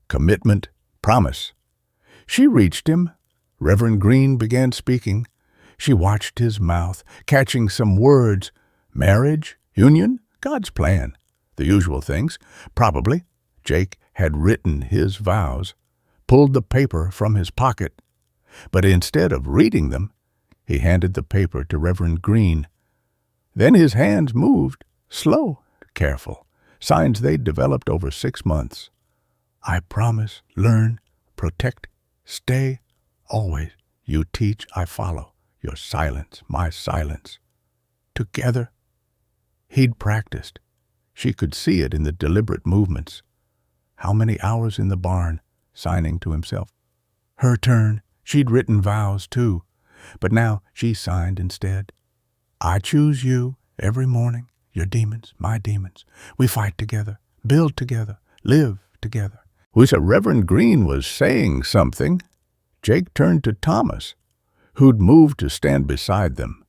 commitment, promise. She reached him. Reverend Green began speaking. She watched his mouth, catching some words. Marriage, union, God's plan. The usual things. Probably. Jake had written his vows, pulled the paper from his pocket. But instead of reading them, he handed the paper to Reverend Green. Then his hands moved, slow, careful, signs they'd developed over 6 months. "I promise, learn, protect, stay, always. You teach, I follow. Your silence, my silence. Together." He'd practiced. She could see it in the deliberate movements. How many hours in the barn, signing to himself. Her turn. She'd written vows, too. But now she signed instead. "I choose you every morning. Your demons, my demons. We fight together, build together, live together." Which Reverend Green was saying something. Jake turned to Thomas, who'd moved to stand beside them.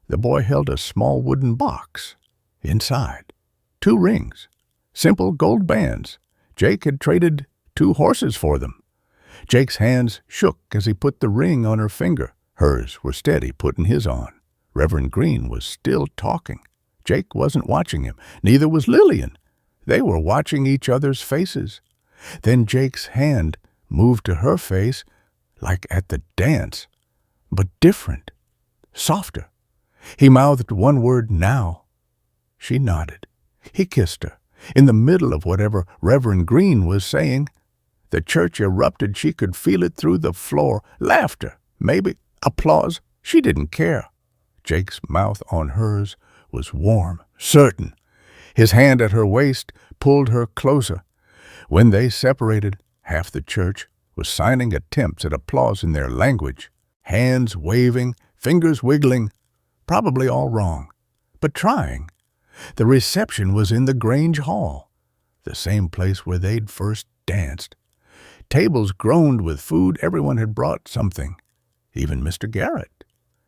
The boy held a small wooden box. Inside, 2 rings, simple gold bands. Jake had traded 2 horses for them. Jake's hands shook as he put the ring on her finger. Hers were steady, putting his on. Reverend Green was still talking. Jake wasn't watching him. Neither was Lillian. They were watching each other's faces. Then Jake's hand moved to her face, like at the dance, but different, softer. He mouthed one word, "now." She nodded. He kissed her, in the middle of whatever Reverend Green was saying. The church erupted. She could feel it through the floor. Laughter, maybe, applause. She didn't care. Jake's mouth on hers was warm, certain. His hand at her waist pulled her closer. When they separated, half the church was signing attempts at applause in their language. Hands waving, fingers wiggling, probably all wrong, but trying. The reception was in the Grange Hall, the same place where they'd first danced. Tables groaned with food. Everyone had brought something. Even Mr. Garrett.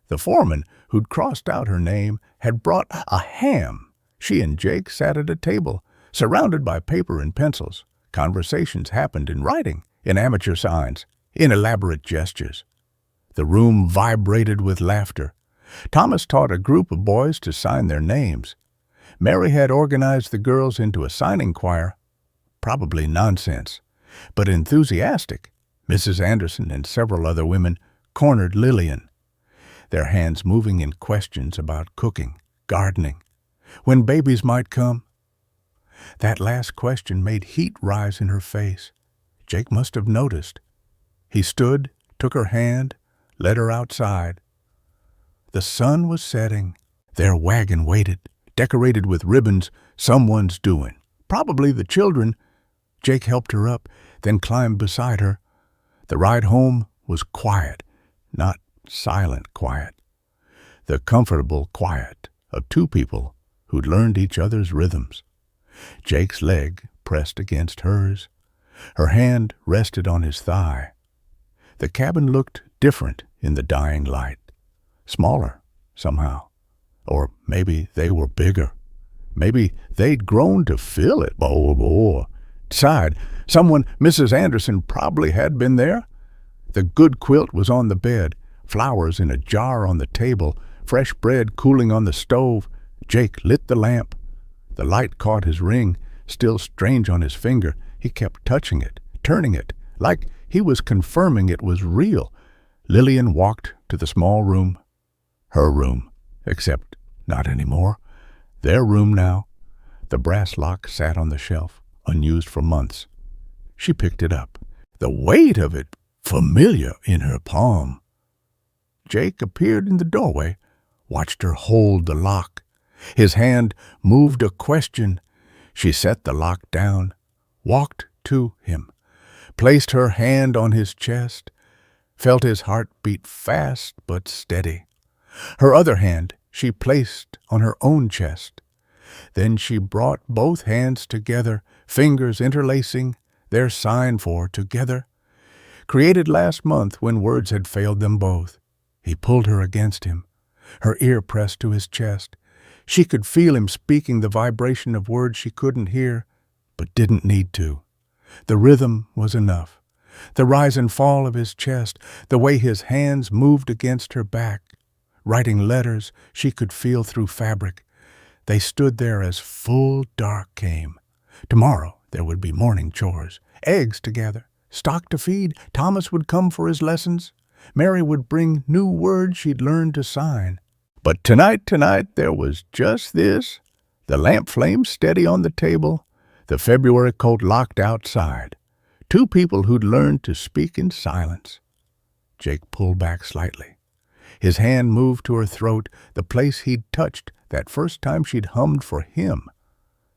The foreman, who'd crossed out her name, had brought a ham. She and Jake sat at a table, surrounded by paper and pencils. Conversations happened in writing, in amateur signs, in elaborate gestures. The room vibrated with laughter. Thomas taught a group of boys to sign their names. Mary had organized the girls into a signing choir. Probably nonsense, but enthusiastic. Mrs. Anderson and several other women cornered Lillian, their hands moving in questions about cooking, gardening, when babies might come. That last question made heat rise in her face. Jake must have noticed. He stood, took her hand, led her outside. The sun was setting. Their wagon waited, decorated with ribbons. Someone's doing. Probably the children. Jake helped her up, then climbed beside her. The ride home was quiet, not silent quiet. The comfortable quiet of two people who'd learned each other's rhythms. Jake's leg pressed against hers. Her hand rested on his thigh. The cabin looked different in the dying light. Smaller, somehow. Or maybe they were bigger. Maybe they'd grown to fill it. Outside, Mrs. Anderson probably had been there. The good quilt was on the bed, flowers in a jar on the table, fresh bread cooling on the stove. Jake lit the lamp. The light caught his ring, still strange on his finger. He kept touching it, turning it, like he was confirming it was real. Lillian walked to the small room. Her room, except not anymore. Their room now. The brass lock sat on the shelf, unused for months. She picked it up, the weight of it familiar in her palm. Jake appeared in the doorway, watched her hold the lock. His hand moved a question. She set the lock down, walked to him, placed her hand on his chest, felt his heart beat fast but steady. Her other hand she placed on her own chest. Then she brought both hands together, fingers interlacing, their sign for together, created last month when words had failed them both. He pulled her against him, her ear pressed to his chest. She could feel him speaking the vibration of words she couldn't hear, but didn't need to. The rhythm was enough. The rise and fall of his chest, the way his hands moved against her back, writing letters she could feel through fabric. They stood there as full dark came. Tomorrow there would be morning chores, eggs to gather, stock to feed. Thomas would come for his lessons. Mary would bring new words she'd learned to sign. But tonight, there was just this. The lamp flame steady on the table, the February coat locked outside. Two people who'd learned to speak in silence. Jake pulled back slightly. His hand moved to her throat, the place he'd touched that first time she'd hummed for him.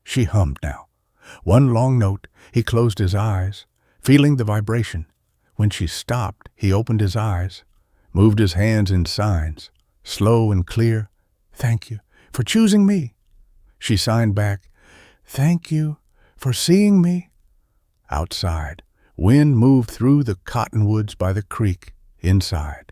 She hummed now. One long note. He closed his eyes, feeling the vibration. When she stopped, he opened his eyes, moved his hands in signs, slow and clear. "Thank you for choosing me." She signed back, "Thank you for seeing me." Outside, wind moved through the cottonwoods by the creek. Inside,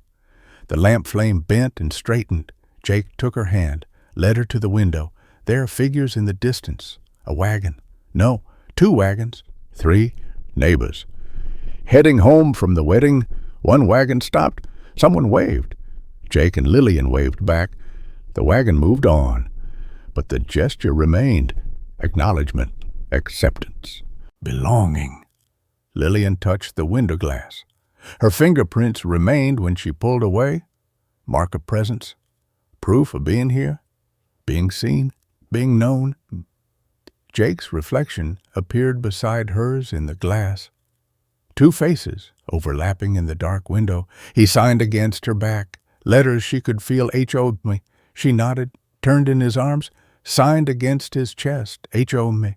the lamp flame bent and straightened. Jake took her hand, led her to the window. There, figures in the distance. A wagon. No, 2 wagons. 3 neighbors. Heading home from the wedding, one wagon stopped. Someone waved. Jake and Lillian waved back. The wagon moved on, but the gesture remained. Acknowledgement, acceptance, belonging. Lillian touched the window glass. Her fingerprints remained when she pulled away. Mark of presence, proof of being here, being seen, being known. Jake's reflection appeared beside hers in the glass. 2 faces overlapping in the dark window. He signed against her back. Letters she could feel. H.O. me. She nodded, turned in his arms, signed against his chest. H.O. me.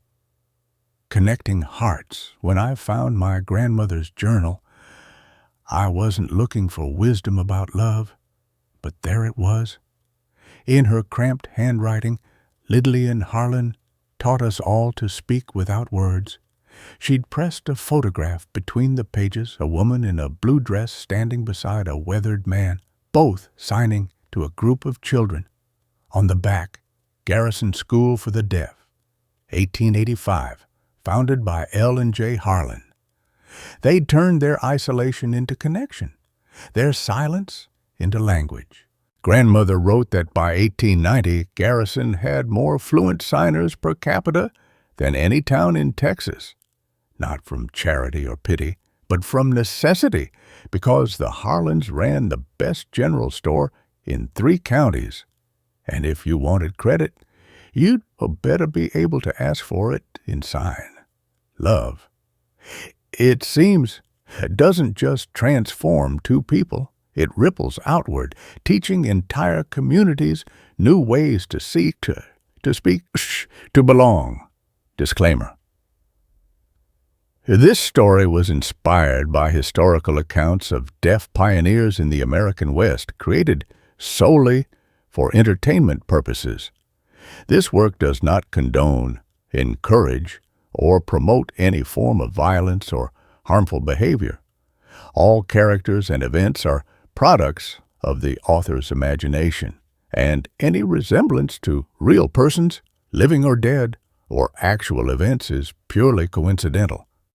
Connecting hearts. When I found my grandmother's journal, I wasn't looking for wisdom about love, but there it was. In her cramped handwriting, Lillian Harlan taught us all to speak without words. She'd pressed a photograph between the pages, a woman in a blue dress standing beside a weathered man, both signing to a group of children. On the back, Garrison School for the Deaf, 1885, founded by L. and J. Harlan. They'd turned their isolation into connection, their silence into language. Grandmother wrote that by 1890, Garrison had more fluent signers per capita than any town in Texas. Not from charity or pity, but from necessity, because the Harlans ran the best general store in 3 counties. And if you wanted credit, you'd better be able to ask for it in sign. Love, it seems, doesn't just transform 2 people. It ripples outward, teaching entire communities new ways to seek, to speak, to belong. Disclaimer. This story was inspired by historical accounts of deaf pioneers in the American West, created solely for entertainment purposes. This work does not condone, encourage, or promote any form of violence or harmful behavior. All characters and events are products of the author's imagination, and any resemblance to real persons, living or dead, or actual events is purely coincidental.